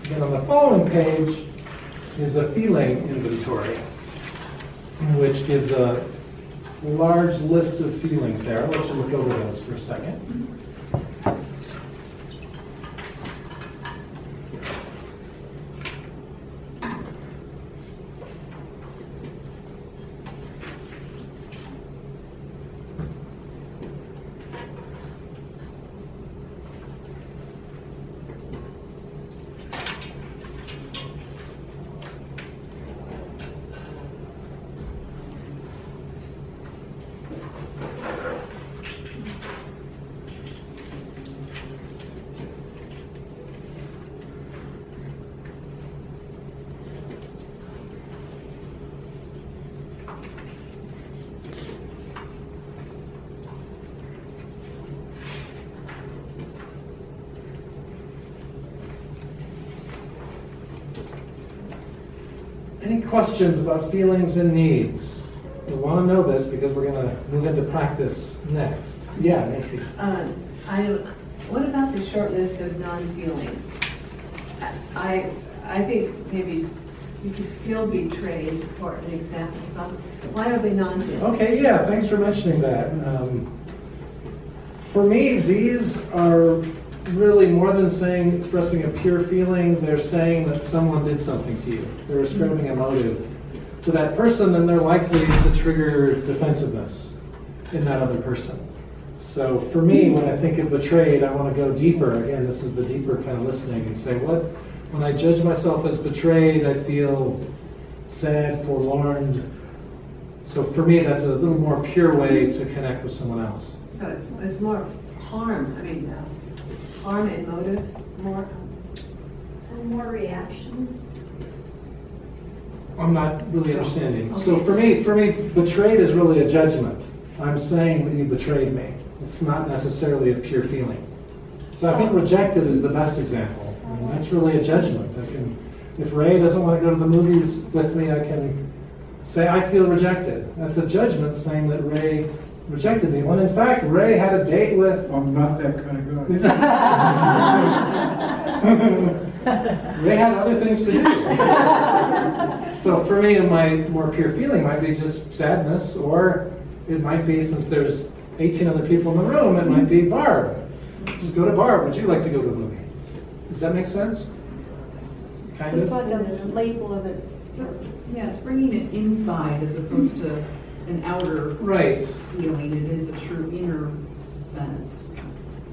Then on the following page is a feeling inventory, which gives a large list of feelings there. I'll let you look over those for a second. Any questions about feelings and needs? We want to know this because we're going to move into practice next. Yeah, Nancy.
What about the short list of non-feelings? I think maybe you could feel betrayed, for an example. So why are they non-feelings?
Okay, yeah, thanks for mentioning that. For me, these are really more than expressing a pure feeling. They're saying that someone did something to you. They're ascribing a motive to that person, and they're likely to trigger defensiveness in that other person. So for me, when I think of betrayed, I want to go deeper. Again, this is the deeper kind of listening and say, when I judge myself as betrayed, I feel sad, forlorn. So for me, that's a little more pure way to connect with someone else.
So it's more harm. Harm and motive, more
reactions.
I'm not really understanding. Okay. So for me, betrayed is really a judgment. I'm saying that you betrayed me. It's not necessarily a pure feeling. So I think rejected is the best example. I mean, that's really a judgment. If Ray doesn't want to go to the movies with me, I can say I feel rejected. That's a judgment saying that Ray rejected me, when in fact Ray had a date with...
I'm not that kind of guy.
Ray had other things to do. So for me, my more pure feeling might be just sadness, or it might be, since there's 18 other people in the room, it might be Barb. Just go to Barb. Would you like to go to the movie? Does that make sense? Kind of?
It's like a label of it.
Yeah, it's bringing it inside as opposed to an outer feeling. It is a true inner sense.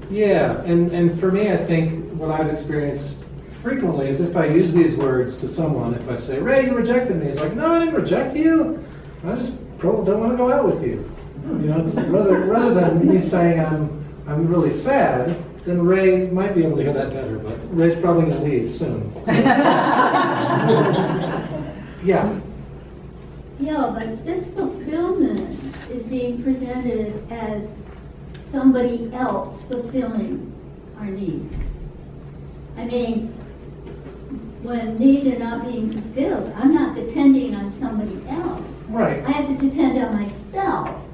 Yeah, and for me, I think what I've experienced frequently is if I use these words to someone, if I say, Ray, you rejected me, it's like, no, I didn't reject you. I just don't want to go out with you. You know, it's rather than me saying I'm really sad, then Ray might be able to hear that better, but Ray's probably going to leave soon. Yeah.
Yeah, but this fulfillment is being presented as somebody else fulfilling our needs. I mean, when needs are not being fulfilled, I'm not depending on somebody else.
Right.
I have to depend on myself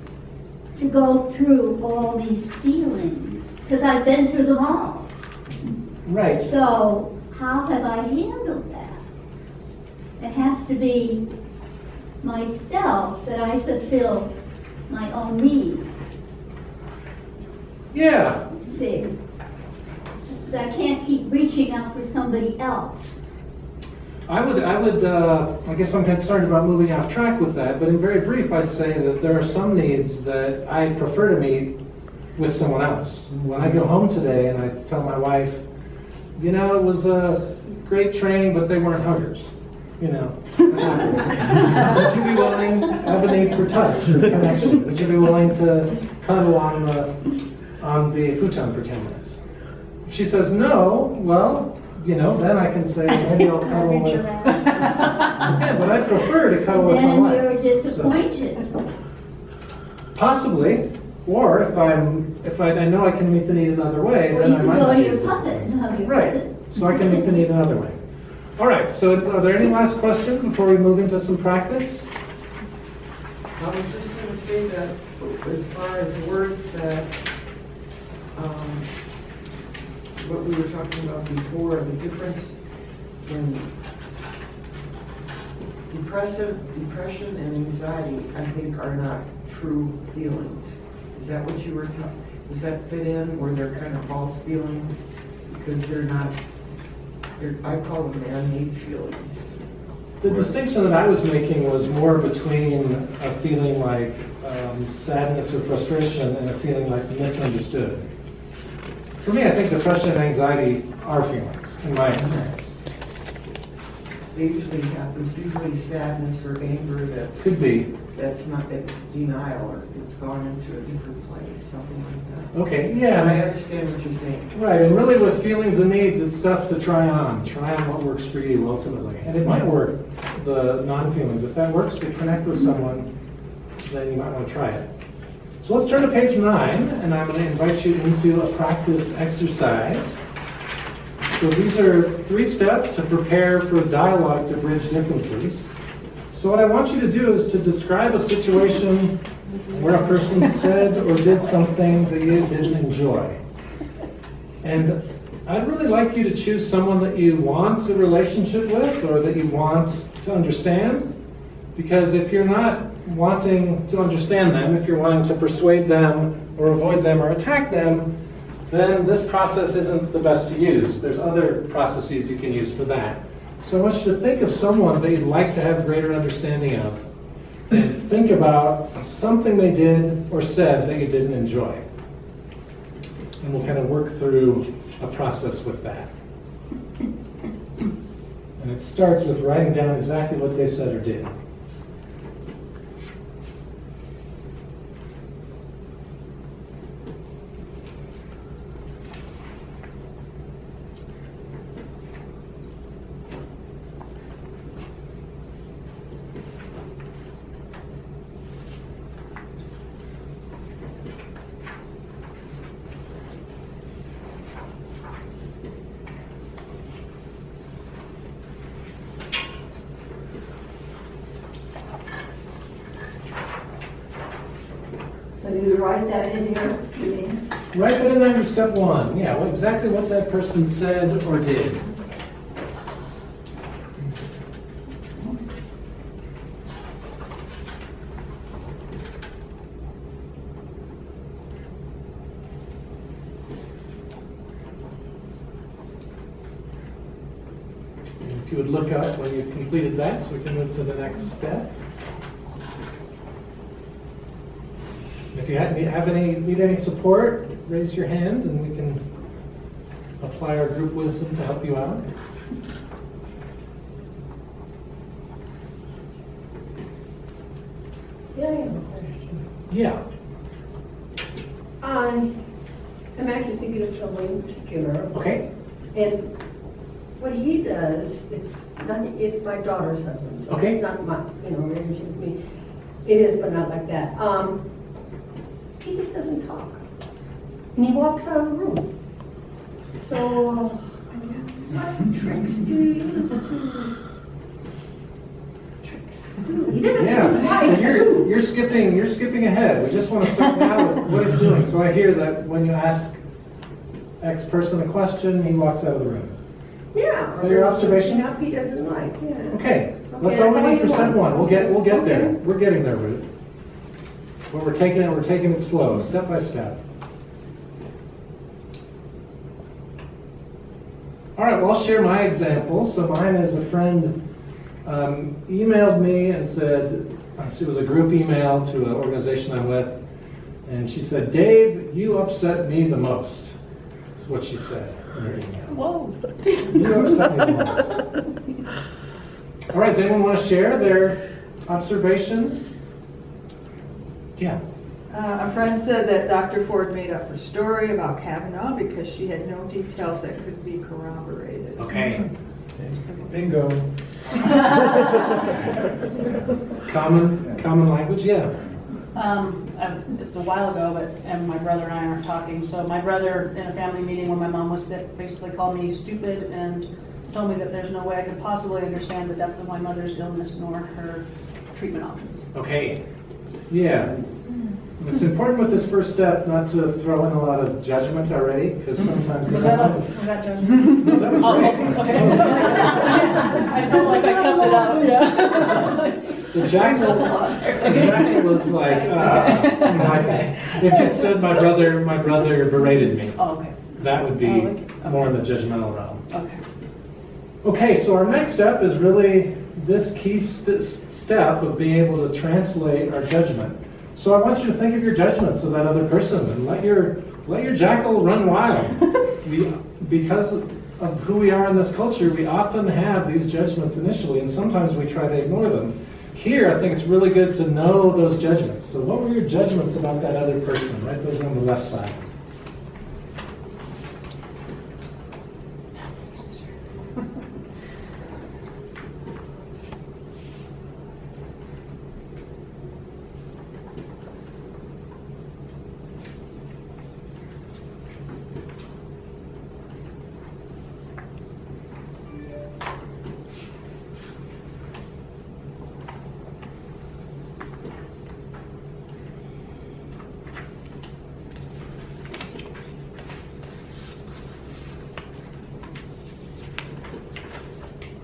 to go through all these feelings, because I've been through them all.
Right.
So how have I handled that? It has to be myself that I fulfill my own needs.
Yeah.
See, I can't keep reaching out for somebody else.
I guess I'm concerned about moving off track with that, but in very brief, I'd say that there are some needs that I prefer to meet with someone else. When I go home today and I tell my wife, you know, it was a great training, but they weren't huggers. You know, what happens? Would you be willing, I have a need for touch or connection, would you be willing to cuddle on the futon for 10 minutes? If she says no, well, you know, then I can say, maybe I'll cuddle with, yeah, but I prefer to cuddle with my
Then
wife.
you're disappointed.
So, possibly, or if I know I can meet the need another way,
Well,
then
you
I
can
might
go
not
to
be
your
as
puppet
disappointed.
and hug your
Right,
puppet.
so I can meet the need another way. All right, so are there any last questions before we move into some practice?
I was just going to say that as far as words that, what we were talking about before, the difference in depression and anxiety, I think, are not true feelings. Is that what you were talking? Does that fit in, where they're kind of false feelings because they're not? I call them man-made feelings.
The distinction that I was making was more between a feeling like sadness or frustration and a feeling like misunderstood. For me, I think depression and anxiety are feelings, in my experience.
They usually happens, usually sadness or anger that's...
Could be.
That's not, it's denial, or it's gone into a different place, something like that.
Okay, yeah.
I understand what you're saying.
Right, and really with feelings and needs, it's stuff to try on what works for you ultimately. And it might work, the non-feelings. If that works to connect with someone, then you might want to try it. So let's turn to page 9, and I'm going to invite you into a practice exercise. So these are 3 steps to prepare for dialogue to bridge differences. So what I want you to do is to describe a situation where a person said or did something that you didn't enjoy. And I'd really like you to choose someone that you want a relationship with or that you want to understand. Because if you're not wanting to understand them, if you're wanting to persuade them or avoid them or attack them, then this process isn't the best to use. There's other processes you can use for that. So I want you to think of someone that you'd like to have greater understanding of, and think about something they did or said that you didn't enjoy. And we'll kind of work through a process with that. And it starts with writing down exactly what they said or did.
So do you write that in here, Julian?
Write that in under step 1. Yeah, exactly what that person said or did. And if you would look up when you've completed that, so we can move to the next step. If you need any support, raise your hand and we can apply our group wisdom to help you out.
Yeah, I have a question.
Yeah.
I'm actually thinking of someone in particular.
Okay.
And what he does, it's my daughter's husband. So
Okay.
It's not my, relationship with me. It is, but not like that. He just doesn't talk. And he walks out of the room. So, what tricks do you use to... He doesn't
Yeah. So you're skipping ahead. We just want to start now with what he's doing. So I hear that when you ask X person a question, he walks out of the room.
Yeah.
Is that your observation?
Up he doesn't like, yeah.
Okay. That's all we need for step 1. We'll get there. We're getting there, Ruth. But we're taking it slow, step by step. All right, well, I'll share my example. So mine is a friend emailed me and said, it was a group email to an organization I'm with, and she said, "Dave, you upset me the most." That's what she said. in your email.
Whoa.
New York Sunday laws. All right, does anyone want to share their observation? Yeah.
A friend said that Dr. Ford made up her story about Kavanaugh because she had no details that could be corroborated.
Okay.
Bingo.
Common language, yeah.
It's a while ago, and my brother and I aren't talking. So my brother, in a family meeting when my mom was sick, basically called me stupid and told me that there's no way I could possibly understand the depth of my mother's illness nor her treatment options.
Okay. Yeah. It's important with this first step not to throw in a lot of judgment already, because sometimes...
Was that judgment?
No, that was great.
Okay. I felt like I kept it up. Yeah.
The jackal was like, if it said my brother berated me,
Oh, okay.
that would be
Okay.
more in the judgmental realm.
Okay.
Okay, so our next step is really this key step of being able to translate our judgment. So I want you to think of your judgments of that other person and let your jackal run wild. Because of who we are in this culture, we often have these judgments initially, and sometimes we try to ignore them. Here, I think it's really good to know those judgments. So what were your judgments about that other person? Write those on the left side.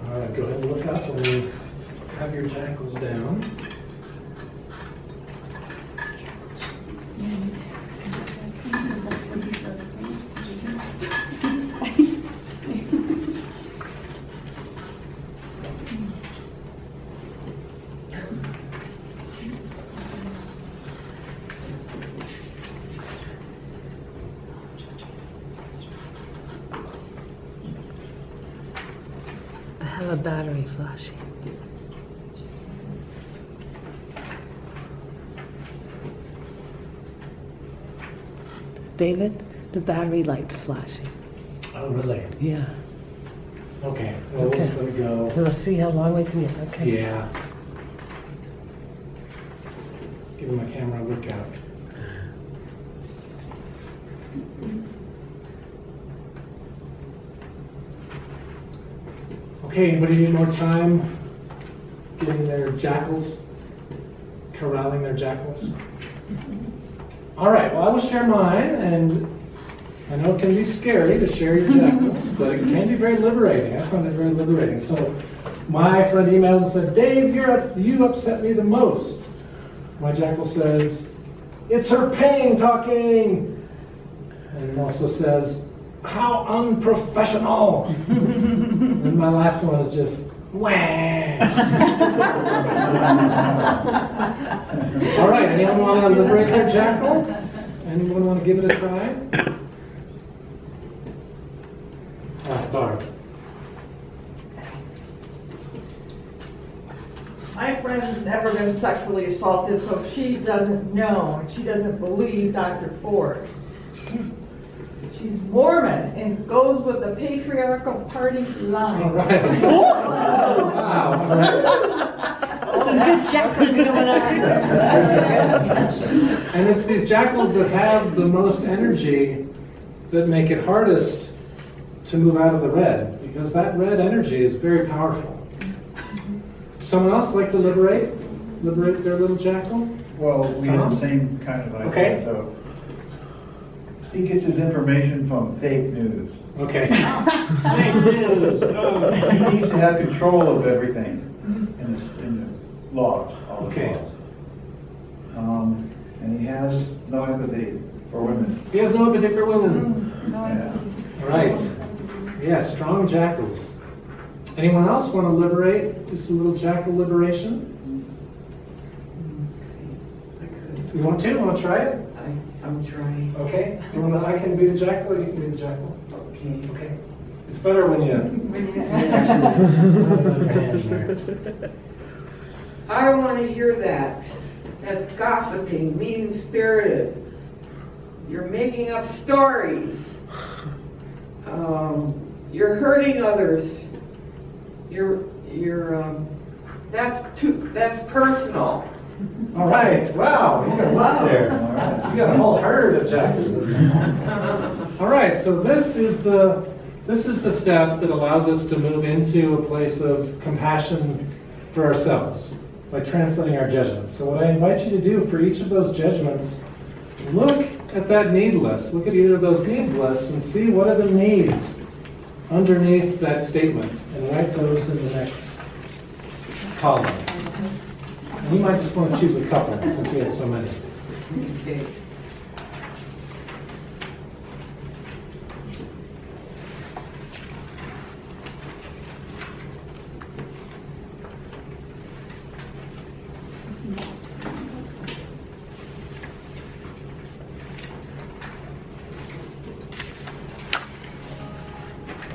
All right, go ahead and look up when you have your jackals down.
I have a battery flashing. David, the battery light's flashing.
Oh, really?
Yeah.
Okay, well,
Okay.
let's let it go.
So let's see how long we can get. Okay.
Yeah. Giving my camera a workout. Okay, anybody need more time getting their jackals, corralling their jackals? All right, well, I will share mine, and I know it can be scary to share your jackals, but it can be very liberating. I find it very liberating. So my friend emailed and said, Dave, you upset me the most. My jackal says, it's her pain talking. And it also says, how unprofessional. And my last one is just, wah. All right, anyone want to liberate their jackal? Anyone want to give it a try? Barb.
My friend's never been sexually assaulted, so she doesn't know, and she doesn't believe Dr. Ford. She's Mormon and goes with the patriarchal party line.
All right. Wow.
Some good jackson going on.
And it's these jackals that have the most energy that make it hardest to move out of the red, because that red energy is very powerful. Someone else like to liberate their little jackal?
Well, we have the same kind of idea.
Okay.
So he gets his information from fake news.
Okay. Fake news. Oh.
He needs to have control of everything in the laws, all the
Okay.
laws. And he has no empathy for women.
He has no empathy for women.
Yeah.
Right. Yeah, strong jackals. Anyone else want to liberate? Just a little jackal liberation? You want to try it?
I'm trying.
Okay. Do you want to, I can be the jackal or you can be the jackal? Okay. It's better when you
I want to hear that. That's gossiping, mean-spirited. You're making up stories. You're hurting others. That's personal.
All right. Wow, you got a lot there. You got a whole herd of Jacksons. All right. So this is the step that allows us to move into a place of compassion for ourselves by translating our judgments. So what I invite you to do for each of those judgments, look at that need list. Look at either of those needs lists and see what are the needs underneath that statement and write those in the next column. And you might just want to choose a couple since we have so many.
Okay.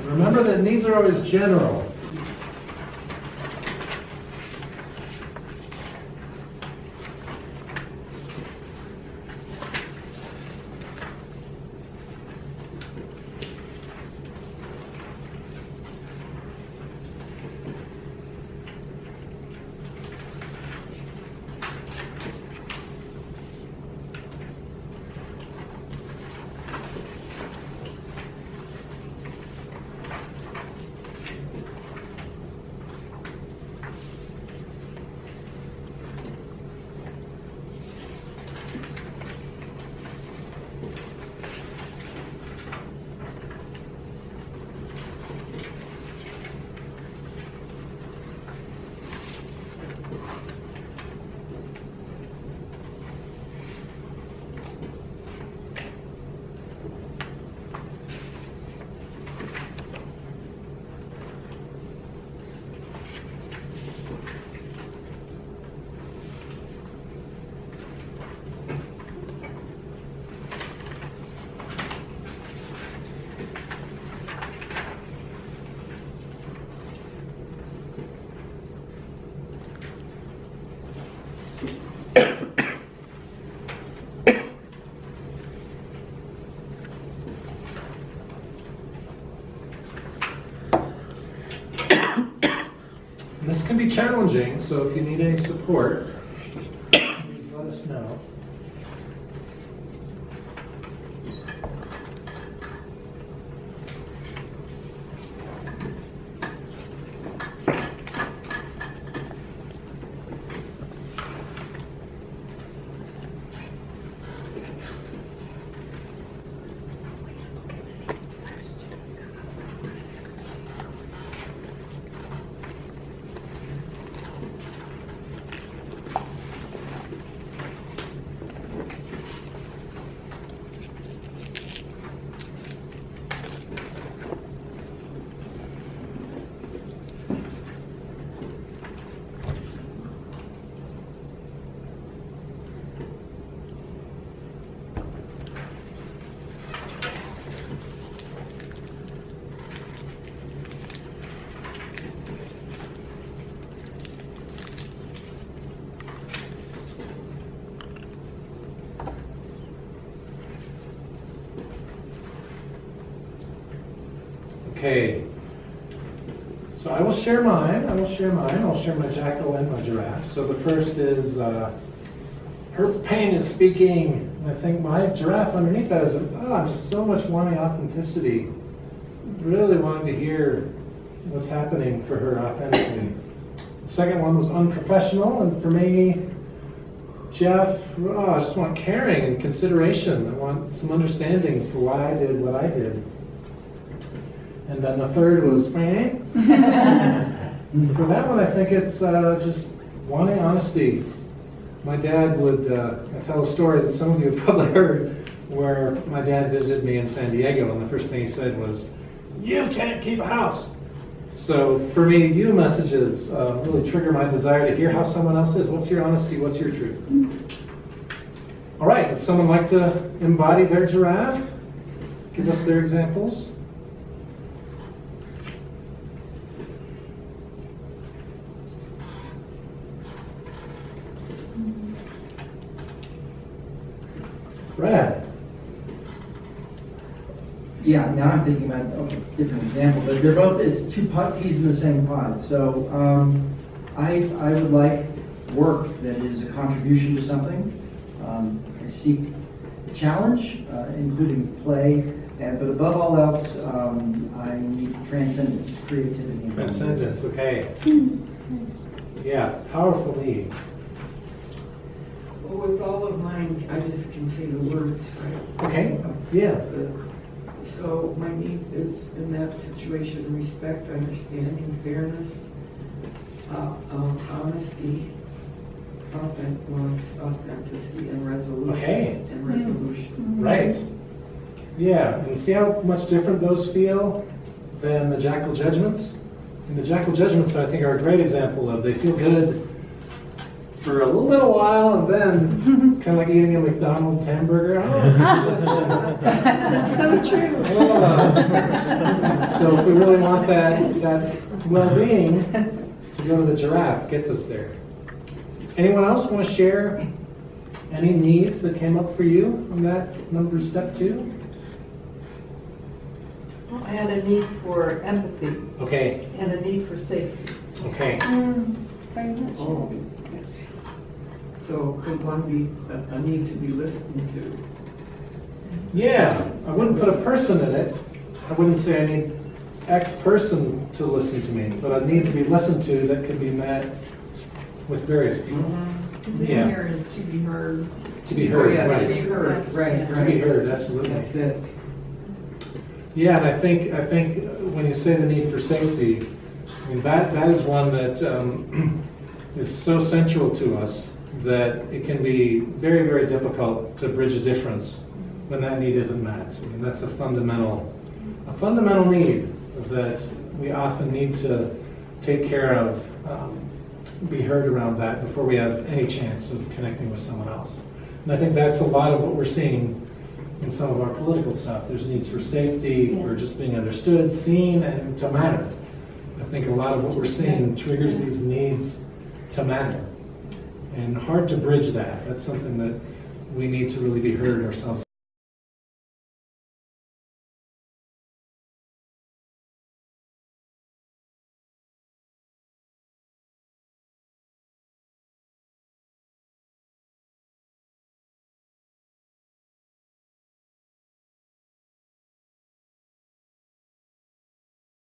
Remember that needs are always general. This can be challenging, so if you need any support, please let us know. Okay, so I will share mine. I'll share my jackal and my giraffe. So the first is her pain is speaking. And I think my giraffe underneath that is just so much wanting authenticity, really wanting to hear what's happening for her authentically. The second one was unprofessional, and for me, Jeff, I just want caring and consideration. I want some understanding for why I did what I did. And then the third was, for that one, I think it's just wanting honesty. My dad would, I tell a story that some of you have probably heard, where my dad visited me in San Diego, and the first thing he said was, "You can't keep a house." So for me, you messages really trigger my desire to hear how someone else is. What's your honesty? What's your truth? All right, would someone like to embody their giraffe? Give us their examples. Brad?
Yeah, now I'm thinking about a different example, but they're both, it's two peas in the same pod. So I would like work that is a contribution to something. I seek challenge, including play, but above all else, I need transcendence, creativity.
Transcendence, okay. Yeah, powerful needs.
Well, with all of mine, I just can say the words, right?
Okay, yeah.
So my need is in that situation, respect, understanding, fairness, honesty, authenticity, and resolution.
Okay.
And resolution.
Right. Yeah, and see how much different those feel than the Jackal Judgements? And the Jackal Judgements, I think, are a great example of they feel good for a little while and then kind of like eating a McDonald's hamburger.
That's so true.
So if we really want that well-being, to go to the giraffe gets us there. Anyone else want to share any needs that came up for you on that number step 2?
I had a need for empathy.
Okay.
And a need for safety.
Okay.
Very much.
Oh. So could one be a need to be listened to?
Yeah, I wouldn't put a person in it. I wouldn't say I need X person to listen to me, but I need to be listened to that can be met with various people.
Because in here is to be heard.
To be heard,
Oh, yeah,
right.
to be heard, right.
To be heard, absolutely.
That's it.
Yeah, and I think when you say the need for safety, I mean that is one that is so central to us that it can be very, very difficult to bridge a difference when that need isn't met. I mean, that's a fundamental need that we often need to take care of, be heard around that before we have any chance of connecting with someone else. And I think that's a lot of what we're seeing in some of our political stuff. There's needs for safety, for just being understood, seen, and to matter. I think a lot of what we're seeing triggers these needs to matter. And hard to bridge that. That's something that we need to really be heard ourselves.